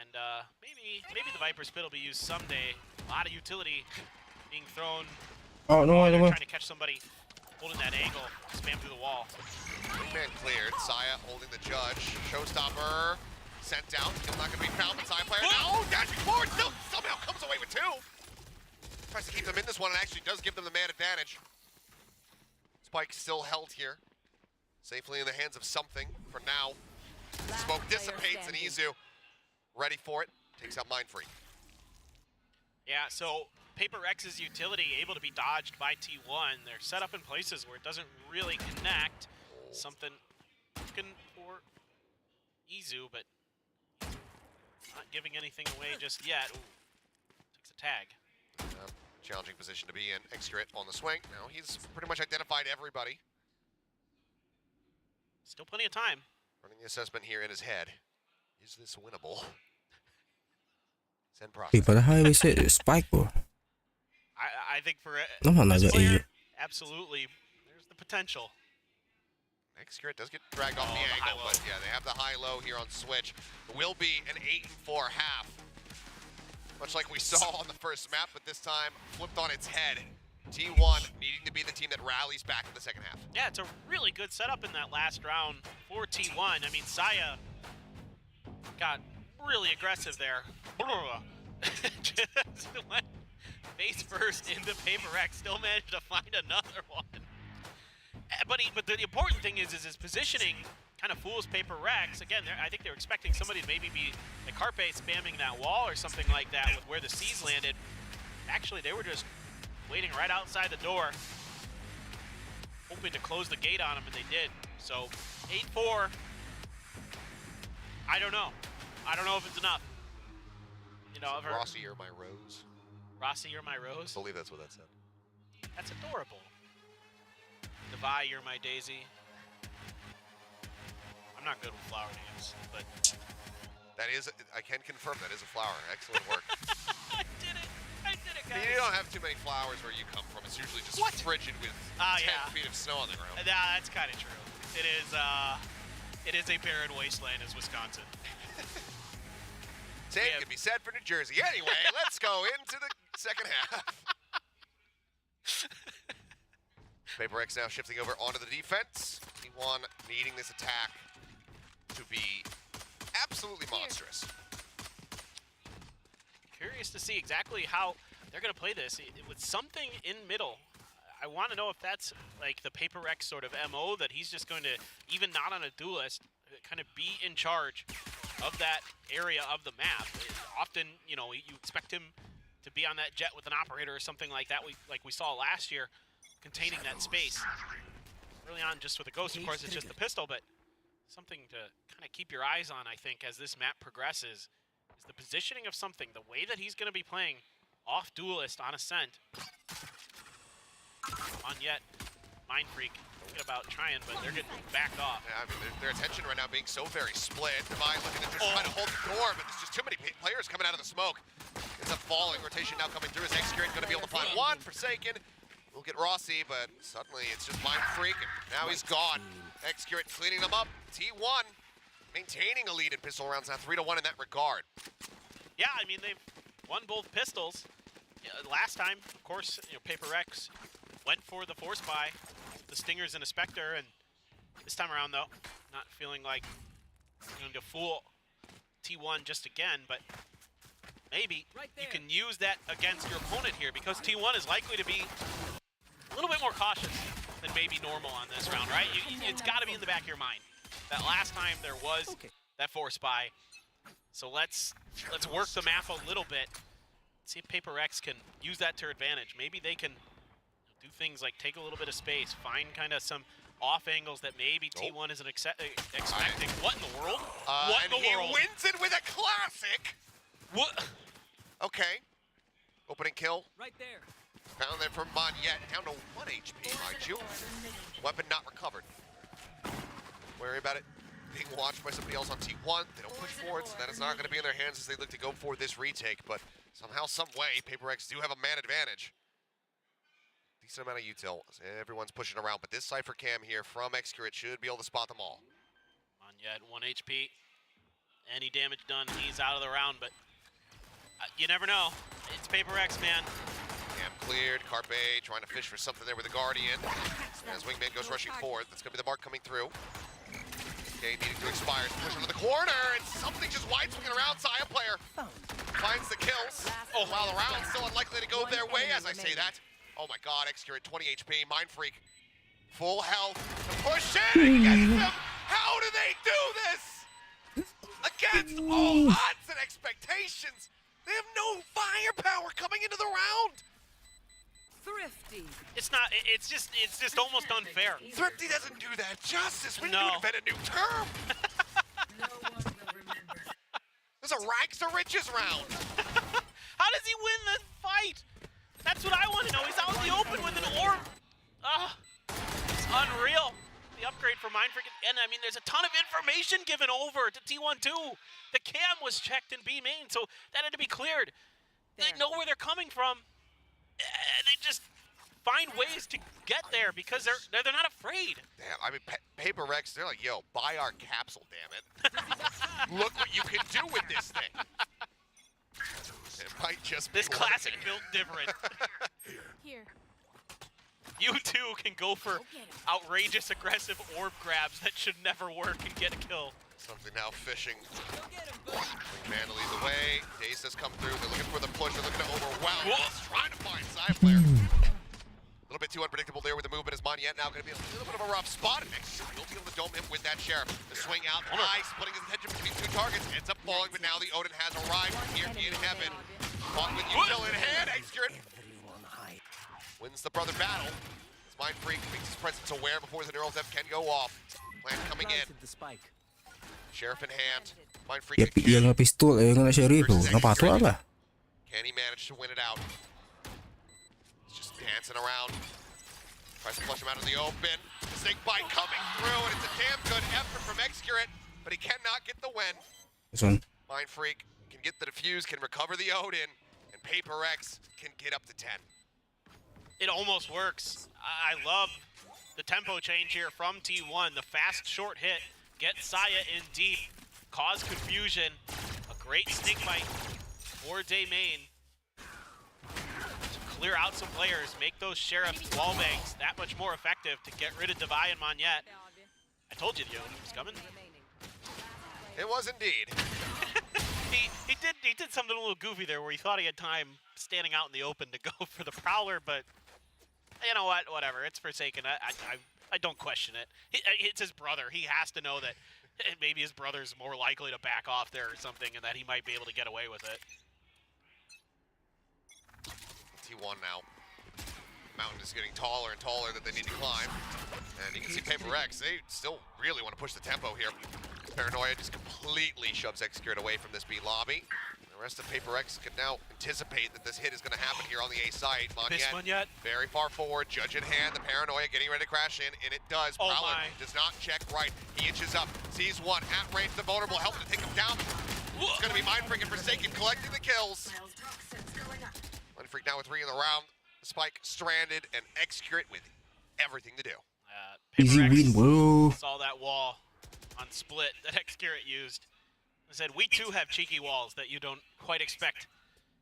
And maybe the Viper's pit will be used someday. A lot of utility being thrown. Oh, no, They're no. trying to catch somebody holding that angle, spam through the wall. Man cleared. Saya holding the judge. Showstopper sent down. Still not going to be found, but Saya player now dashing forward. Still somehow comes away with 2. Tries to keep them in this one and actually does give them the man advantage. Spike still held here. Safely in the hands of something for now. Smoke dissipates and Izu ready for it. Takes out Mind Freak. Yeah, so Paper X's utility able to be dodged by T1. They're set up in places where it doesn't really connect. Something looking for Izu, but not giving anything away just yet. Ooh, takes a tag. Challenging position to be in. Xur on the swing. Now he's pretty much identified everybody. Still plenty of time. Running the assessment here in his head. Is this winnable? Send process. People highway say spike bro. I think for Naman this agak player, iyo. absolutely, there's the potential. Xur does get dragged off the the angle, high-low. but yeah, they have the high-low here on Switch. It will be an 8-4 half. Much like we saw on the first map, but this time flipped on its head. T1 needing to be the team that rallies back in the second half. Yeah, it's a really good setup in that last round for T1. I mean, Saya got really aggressive there. Just went face first into Paper X, still managed to find another one. But the important thing is his positioning kind of fools Paper Rex. Again, I think they're expecting somebody to maybe be the Carpe spamming that wall or something like that with where the C's landed. Actually, they were just waiting right outside the door, hoping to close the gate on him, and they did. So, 8-4. I don't know. I don't know if it's enough. You know, Rossi, you're my rose. Rossi, you're my rose. I believe that's what that said. That's adorable. Devi, you're my daisy. I'm not good with flower names, but That is, I can confirm that is a flower. Excellent work. I did it. I did it, guys. You don't have too many flowers where you come from. It's usually just frigid with 10 yeah. feet of snow on the ground. That's kind of true. It is a barren wasteland as Wisconsin. Same can be said for New Jersey. Anyway, let's go into the second half. Paper X now shifting over onto the defense. T1 needing this attack to be absolutely monstrous. Curious to see exactly how they're going to play this. With something in middle, I want to know if that's like the Paper X sort of MO, that he's just going to, even not on a duelist, kind of be in charge of that area of the map. Often, you know, you expect him to be on that jet with an operator or something like that, like we saw last year, containing that space. Early on, just with a Ghost, of course, it's just the pistol, but something to kind of keep your eyes on, I think, as this map progresses, is the positioning of something, the way that he's going to be playing off Duelist on Ascent. On yet, Mind Freak thinking about trying, but they're getting backed off. Yeah, I mean, their attention right now being so very split. Divine looking to just try to hold the door, but there's just too many players coming out of the smoke. Ends up falling. Rotation now coming through. Is Xcurate going to be able to find one? Forsaken will get Rossi, but suddenly it's just Mind Freak, and now he's gone. Xcurate cleaning them up. T1 maintaining a lead in pistol rounds now, 3-1 in that regard. Yeah, I mean, they've won both pistols. Last time, of course, Paper Rex went for the force buy, the Stingers and a Spectre, and this time around, though, not feeling like going to fool T1 just again, but maybe you can use that against your opponent here, because T1 is likely to be a little bit more cautious than maybe normal on this round, right? It's got to be in the back of your mind that last time there was that force buy. So let's work the map a little bit. See if Paper X can use that to their advantage. Maybe they can do things like take a little bit of space, find kind of some off angles that maybe T1 isn't expecting. What in the world? What in the world? He wins it with a classic. What? Okay. Opening kill. Right there. Found there from Monyet. Down to 1 HP, mind you. Weapon not recovered. Worry about it being watched by somebody else on T1. They don't push forward, so that is not going to be in their hands as they look to go for this retake. But somehow, some way, Paper X do have a man advantage. Decent amount of util. Everyone's pushing around, but this Cypher Cam here from Xcurate should be able to spot them all. Monyet, 1 HP. Any damage done, he's out of the round, but you never know. It's Paper X, man. Cam cleared. Carpe trying to fish for something there with the Guardian. As Wingman goes rushing forward. That's going to be the mark coming through. Okay, needing to expire. Push into the corner, and something just wide swinging around. Saya player finds the kills. Oh, while the round's still unlikely to go their way as I say that. Oh my god, Xcurate 20 HP. Mind Freak. Full health. The push in against them. How do they do this? Against all odds and expectations. They have no firepower coming into the round. Thrifty. It's not. It's just almost unfair. Thrifty doesn't do that justice. We No. need to invent a new term. This is a rags to riches round. How does he win the fight? That's what I want to know. He's out in the open with an orb. It's unreal. The upgrade for Mind Freak, and I mean, there's a ton of information given over to T1 too. The cam was checked in B main, so that had to be cleared. They know where they're coming from. They just find ways to get there because they're not afraid. Damn, I mean, Paper Rex, they're like, yo, buy our capsule, damn it. Look what you can do with this thing. It might just be This classic built different. Here. You too can go for outrageous aggressive orb grabs that should never work and get a kill. Something now fishing. Man to lead the way. Dace has come through. They're looking for the push. They're looking to overwhelm. He's trying to find Side player. A little bit too unpredictable there with the movement as Monyet now going to be a little bit of a rough spot. And next, he'll be able to dome him with that Sheriff. The swing out, nice, putting his attention between two targets. Ends up falling, but now the Odin has arrived here in heaven. Caught with util in hand. Xcurate wins the brother battle. As Mind Freak makes his presence aware before the neural depth can go off. Plan coming in. Sheriff in hand. Mind Freak Ya yang na pistol, yang na sheriff, napatwa lah. Can he manage to win it out? He's just dancing around. Tries to flush him out in the open. Snake bite coming through, and it's a damn good effort from Xcurate, but he cannot get the win. This one. Mind Freak can get the defuse, can recover the Odin, and Paper X can get up to 10. It almost works. I love the tempo change here from T1. The fast short hit, get Saya in deep, cause confusion. A great snake bite for Daymain. To clear out some players, make those Sheriff wallbangs that much more effective to get rid of Devi and Monyet. I told you the Odin was coming. It was indeed. He did something a little goofy there where he thought he had time standing out in the open to go for the Prowler, but you know what? Whatever. It's Forsaken. I don't question it. It's his brother. He has to know that maybe his brother's more likely to back off there or something, and that he might be able to get away with it. T1 now. Mountain is getting taller and taller that they need to climb. And you can see Paper X, they still really want to push the tempo here. Paranoia just completely shoves Execute away from this B lobby. The rest of Paper X can now anticipate that this hit is going to happen here on the A side. Monyet, very far forward, judge in hand. The Paranoia getting ready to crash in, and it does. Oh Prowler my. does not check right. He inches up, sees one at range. The vulnerable helping to take him down. It's going to be Mindfreak and Forsaken collecting the kills. Mindfreak now with 3 in the round. Spike stranded and Execute with everything to do. Easy Paper X win, bro. saw that wall on split that Execute used. I said, we too have cheeky walls that you don't quite expect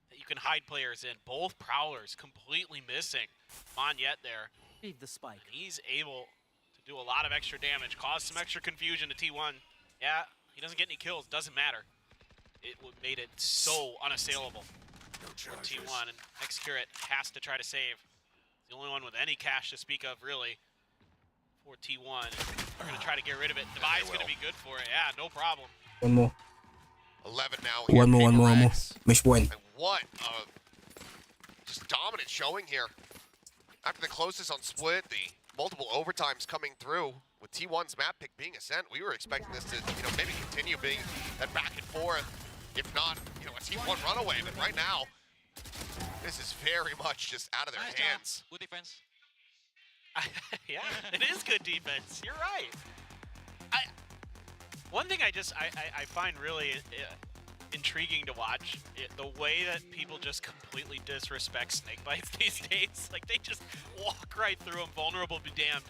that you can hide players in. Both Prowlers completely missing. Monyet there. Leave the spike. And he's able to do a lot of extra damage, cause some extra confusion to T1. Yeah, he doesn't get any kills, doesn't matter. It made it so unassailable for T1, and Execute has to try to save. The only one with any cash to speak of, really, for T1. They're going to try to get rid of it. Divide's going to be good for it. Yeah, no problem. One more. 11 now. One more, Paper one more. X. Match point. And what just dominant showing here. After the closest on split, the multiple overtimes coming through with T1's map pick being Ascent, we were expecting this to, maybe continue being that back and forth, if not, a T1 runaway. But right now, this is very much just out of their hands. Good defense. Yeah, it is good defense. You're right. One thing I find really intriguing to watch, the way that people just completely disrespect snake bites these days. Like, they just walk right through them, vulnerable be damned.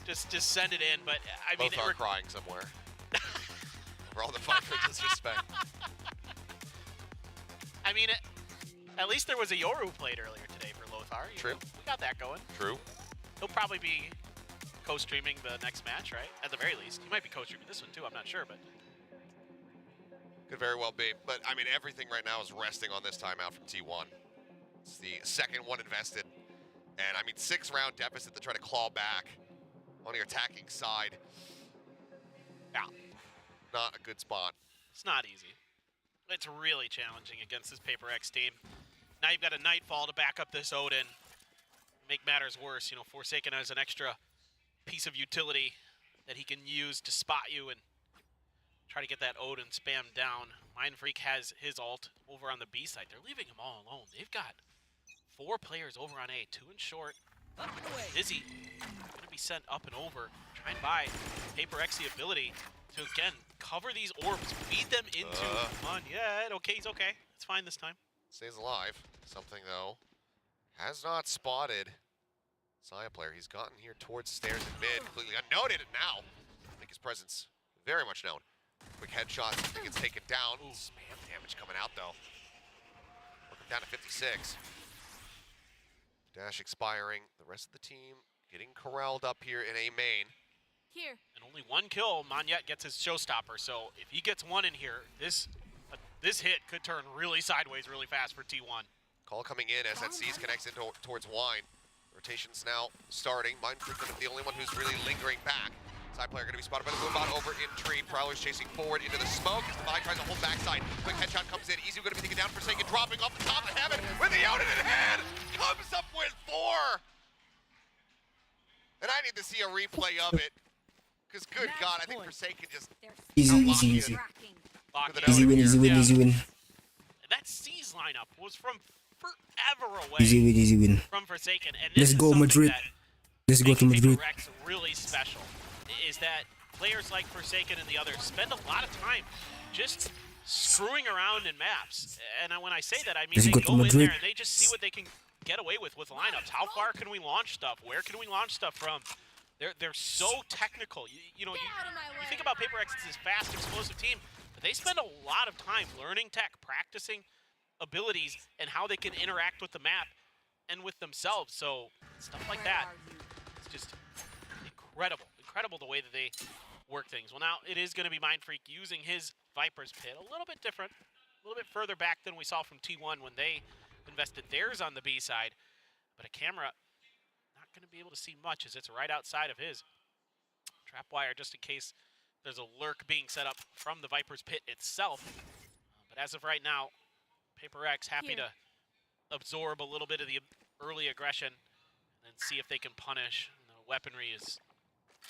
Just send it in, but I mean... Both are crying somewhere. For all the Viper disrespect. I mean, at least there was a Yoru played earlier today for Lothar. True. We got that going. True. He'll probably be co-streaming the next match, right? At the very least. He might be co-streaming this one too, I'm not sure, but... Could very well be. But, I mean, everything right now is resting on this timeout from T1. It's the second one invested. And, I mean, 6-round deficit to try to claw back on your attacking side. Yeah. Not a good spot. It's not easy. It's really challenging against this Paper X team. Now you've got a Nightfall to back up this Odin. Make matters worse, Forsaken has an extra piece of utility that he can use to spot you and try to get that Odin spammed down. Mindfreak has his ult over on the B side. They're leaving him all alone. They've got 4 players over on A, 2 in short. Dizzy gonna be sent up and over. Try and buy Paper X the ability to, again, cover these orbs, feed them into Monyet. Okay, he's okay. It's fine this time. Stays alive. Something, though, has not spotted Saya player. He's gotten here towards stairs and mid. Completely unnoted now. I think his presence very much known. Quick headshot. Something gets taken down. Spam damage coming out, though. Looking down to 56. Dash expiring. The rest of the team getting corralled up here in A main. Here. And only 1 kill, Monyet gets his showstopper. So if he gets 1 in here, this hit could turn really sideways really fast for T1. Call coming in as that C's connects into towards Wine. Rotation's now starting. Mindfreak gonna be the only one who's really lingering back. Side player gonna be spotted by the Moonbot over in tree. Prowler's chasing forward into the smoke. Divide tries to hold backside. Quick headshot comes in. Easy gonna be taken down. Forsaken dropping off the top of heaven with the Odin in hand. Comes up with 4. And I need to see a replay of it. Because good God, I think Forsaken just Easy, outlocked easy, you easy. Lock with an in. Easy Odin win, here. easy win, Yeah. easy win. That C's lineup was from forever away Easy win, easy win. from Forsaken. And Let's this is go, something Madrid. that Let's go makes to Madrid. Paper X really special, is that players like Forsaken and the others spend a lot of time just screwing around in maps. And when I say that, I mean Let's they go to go in Madrid. there and they just see what they can get away with lineups. How far can we launch stuff? Where can we launch stuff from? They're so technical. You think about Paper X as this fast, explosive team, but they spend a lot of time learning tech, practicing abilities, and how they can interact with the map and with themselves. So stuff like that, it's just incredible. Incredible the way that they work things. Well, now it is going to be Mindfreak using his Viper's Pit. A little bit different, a little bit further back than we saw from T1 when they invested theirs on the B side. But a camera not going to be able to see much as it's right outside of his. Trapwire just in case there's a lurk being set up from the Viper's Pit itself. But as of right now, Paper X happy to absorb a little bit of the early aggression and see if they can punish. The weaponry is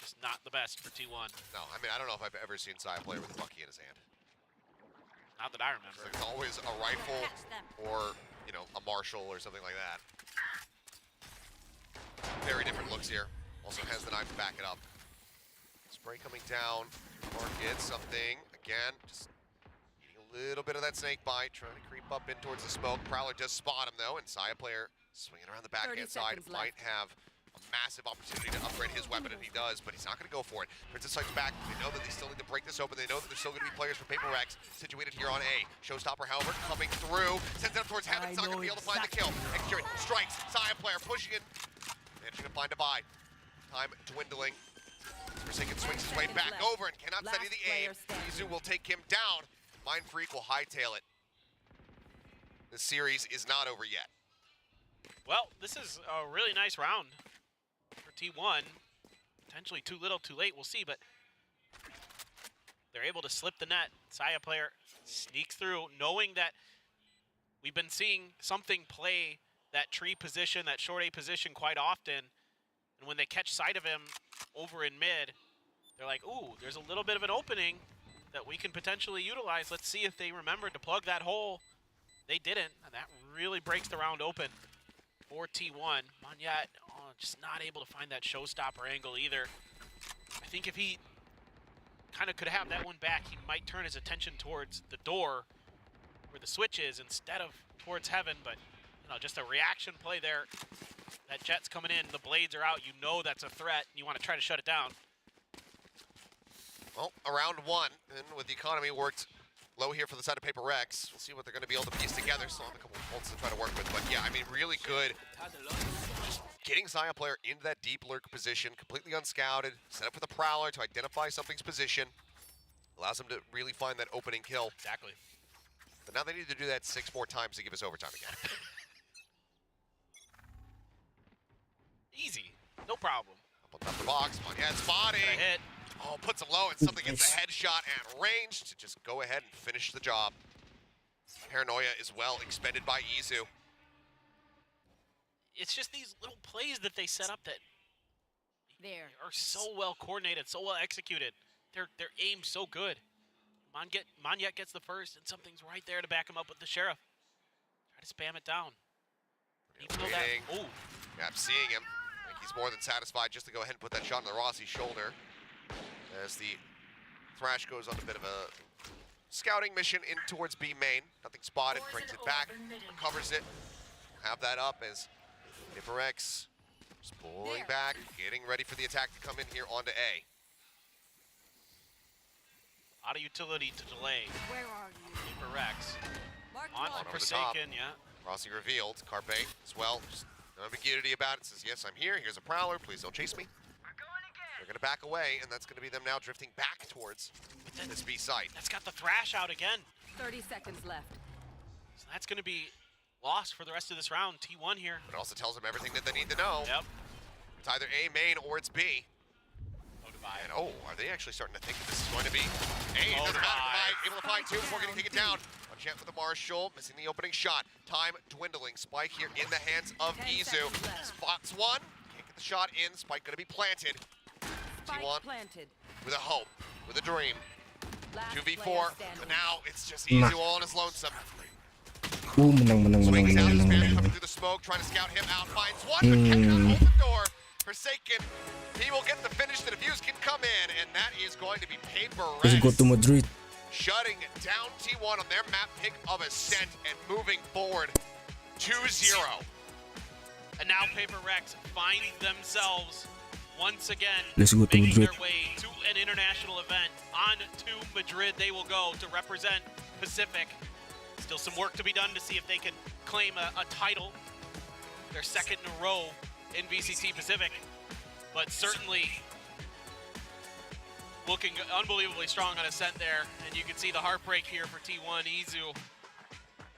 just not the best for T1. No, I mean, I don't know if I've ever seen Sai play with a Bucky in his hand. Not that I remember. There's always a rifle or, you know, a Marshall or something like that. Very different looks here. Also has the knife to back it up. Spray coming down. Mark gets something. Again, just eating a little bit of that snake bite, trying to creep up in towards the smoke. Prowler does spot him, though, and Saya player swinging around the backhand side. Might have a massive opportunity to upgrade his weapon, and he does, but he's not going to go for it. Princess Sight's back. They know that they still need to break this open. They know that there's still going to be players for Prx situated here on A. Showstopper, however, coming through. Sends it up towards Heaven. It's not going to be able to find the kill. Execute. Strikes. Saya player pushing it. Managing to find a buy. Time dwindling. Forsaken swings his way back over and cannot steady the aim. Izu will take him down. Mind Freak will hightail it. The series is not over yet. Well, this is a really nice round for T1. Potentially too little, too late. We'll see, but they're able to slip the net. Saya player sneaks through, knowing that we've been seeing something play that tree position, that short A position quite often. And when they catch sight of him over in mid, they're like, ooh, there's a little bit of an opening that we can potentially utilize. Let's see if they remember to plug that hole. They didn't, and that really breaks the round open for T1. Monyet just not able to find that showstopper angle either. I think if he kind of could have that one back, he might turn his attention towards the door where the switch is instead of towards Heaven, but you know, just a reaction play there. That jet's coming in, the blades are out, you know that's a threat, and you want to try to shut it down. Well, around one, and with the economy worked low here for the side of Prx. We'll see what they're going to be able to piece together. Still have a couple of bolts to try to work with, but yeah, I mean, really good. Just getting Saya player into that deep lurk position, completely unscouted, set up for the Prowler to identify something's position. Allows them to really find that opening kill. Exactly. But now they need to do that 6 more times to give us overtime again. Easy, no problem. Up on top of the box, Monyet spotting. Hit. Oh, puts him low, and something gets a headshot and range to just go ahead and finish the job. Paranoia is well expended by Izu. It's just these little plays that they set up that are so well coordinated, so well executed. Their aim so good. Monyet gets the first, and something's right there to back him up with the Sheriff. Try to spam it down. Even though that, oh. Yeah, I'm seeing him. I think he's more than satisfied just to go ahead and put that shot on the Rossi shoulder. As the Thrash goes on a bit of a scouting mission in towards B main. Nothing spotted, brings it back, recovers it. Have that up as Prx is pulling back, getting ready for the attack to come in here onto A. A lot of utility to delay. Where are you? Prx. On over the Forsaken, top. yeah. Rossi revealed, Carpe as well. Just no ambiguity about it. Says, yes, I'm here. Here's a Prowler. Please don't chase me. They're going to back away, and that's going to be them now drifting back towards this B site. That's got the Thrash out again. 30 seconds left. So that's going to be lost for the rest of this round. T1 here. But it also tells them everything that they need to know. Yep. It's either A main or it's B. Oh, divide. And are they actually starting to think that this is going to be A? It Oh, doesn't matter. divide. Divide, able to find two before getting taken down. One chance for the Marshall, missing the opening shot. Time dwindling. Spike here in the hands of 10 Izu. seconds left. Spots one. Can't get the shot in. Spike going to be planted. Spike T1 planted. with a hope, with a dream. Last 2v4, player standing. but now it's just Izu all on his lonesome. menang. Swings down his man coming through the smoke, trying to scout him out. Finds one, but cannot hold the door. Forsaken, he will get the finish. The defuse can come in, and that is going to be Let's go to Prx Madrid. shutting down T1 on their map pick of Ascent and moving forward 2-0. And now Prx find themselves once again Let's go to making Madrid. their way to an international event. On to Madrid they will go to represent Pacific. Still some work to be done to see if they can claim a title, their second in a row in VCT Pacific. But certainly looking unbelievably strong on Ascent there. And you can see the heartbreak here for T1. Izu,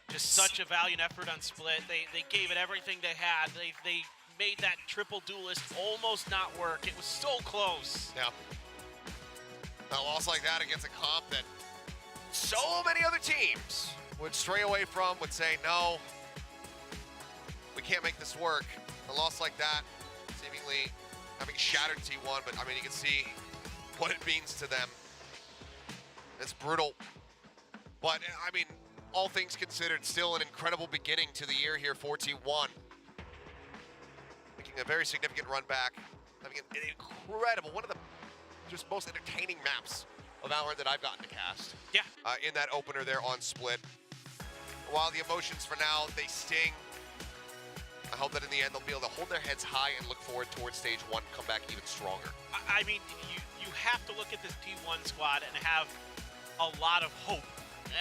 just such a valiant effort on split. They gave it everything they had. They made that triple duelist almost not work. It was so close. Yeah. A loss like that against a comp that so many other teams would stray away from, would say, no, we can't make this work. A loss like that, seemingly having shattered T1, but I mean, you can see what it means to them. It's brutal. But I mean, all things considered, still an incredible beginning to the year here for T1. Making a very significant run back, having an incredible, one of the just most entertaining maps of Valorant that I've gotten to cast. Yeah. In that opener there on Split. While the emotions for now, they sting, I hope that in the end they'll be able to hold their heads high and look forward towards stage one, come back even stronger. I mean, you have to look at this T1 squad and have a lot of hope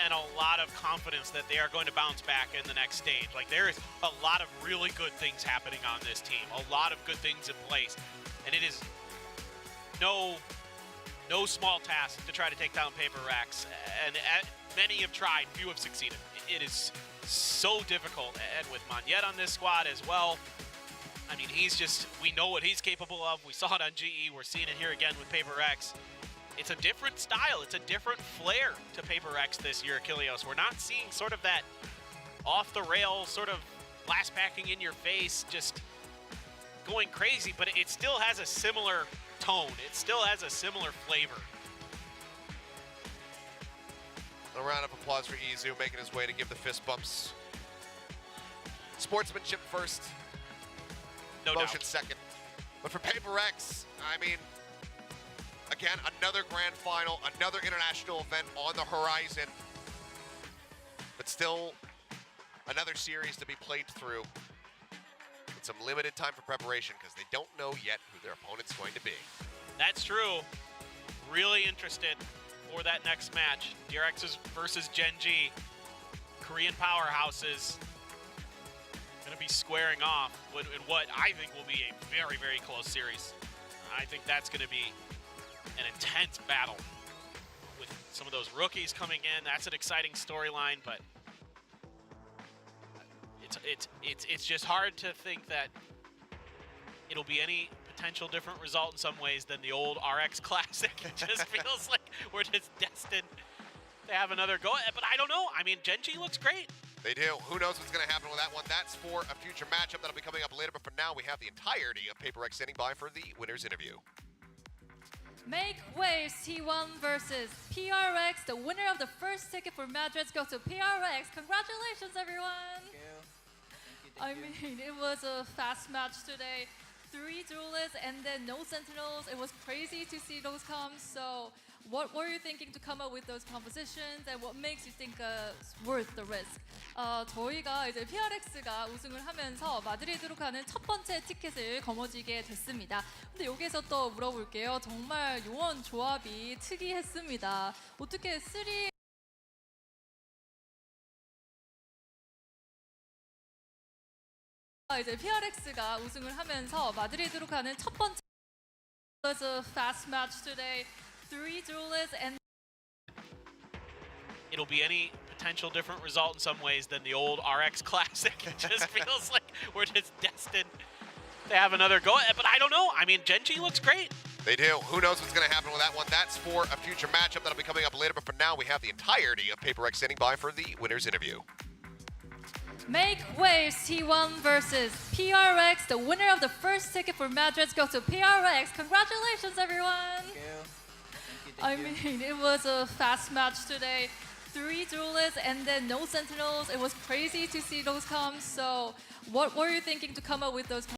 and a lot of confidence that they are going to bounce back in the next stage. Like, there is a lot of really good things happening on this team, a lot of good things in place, and it is no small task to try to take down Prx, and many have tried, few have succeeded. It is so difficult, and with Monyet on this squad as well, I mean, we know what he's capable of. We saw it on GE, we're seeing it here again with Prx. It's a different style, it's a different flair to Prx this year, Achilleos. We're not seeing sort of that off-the-rails, sort of blast packing in your face, just going crazy, but it still has a similar tone. It still has a similar flavor. A round of applause for Izu making his way to give the fist bumps. Sportsmanship first, No emotion doubt. second. But for Prx, I mean, again, another grand final, another international event on the horizon. But still, another series to be played through. With some limited time for preparation because they don't know yet who their opponent's going to be. That's true. Really interested for that next match. DRX versus Gen G. Korean powerhouses going to be squaring off in what I think will be a very, very close series. I think that's going to be an intense battle with some of those rookies coming in. That's an exciting storyline, but it's just hard to think that it'll be any potential different result in some ways than the old RX Classic. It just feels like we're just destined to have another go. But I don't know. I mean, Gen G looks great. They do. Who knows what's going to happen with that one? That's for a future matchup that'll be coming up later. But for now, we have the entirety of Prx standing by for the winner's interview. Make waves, T1 versus PRX. The winner of the first ticket for Madrid goes to PRX. Congratulations, everyone. I mean, it was a fast match today. 3 duelists and then no sentinels. It was crazy to see those come. So what were you thinking to come up with those compositions and what makes you think it's worth the risk? 저희가 이제 PRX가 우승을 하면서 마드리드로 가는 첫 번째 티켓을 거머쥐게 됐습니다. 근데 여기서 또 물어볼게요. 정말 요원 조합이 특이했습니다. 어떻게 3 이제 PRX가 우승을 하면서 마드리드로 가는 첫 번째 It was a fast match today. 3 duelists and It'll be any potential different result in some ways than the old RX Classic. It just feels like we're just destined to have another go. But I don't know. I mean, Gen G looks great. They do. Who knows what's going to happen with that one? That's for a future matchup that'll be coming up later. But for now, we have the entirety of Prx standing by for the winner's interview. Make waves, T1 versus PRX. The winner of the first ticket for Madrid goes to PRX. Congratulations, everyone. I mean, it was a fast match today. 3 duelists and then no sentinels. It was crazy to see those come. So what were you thinking to come up with those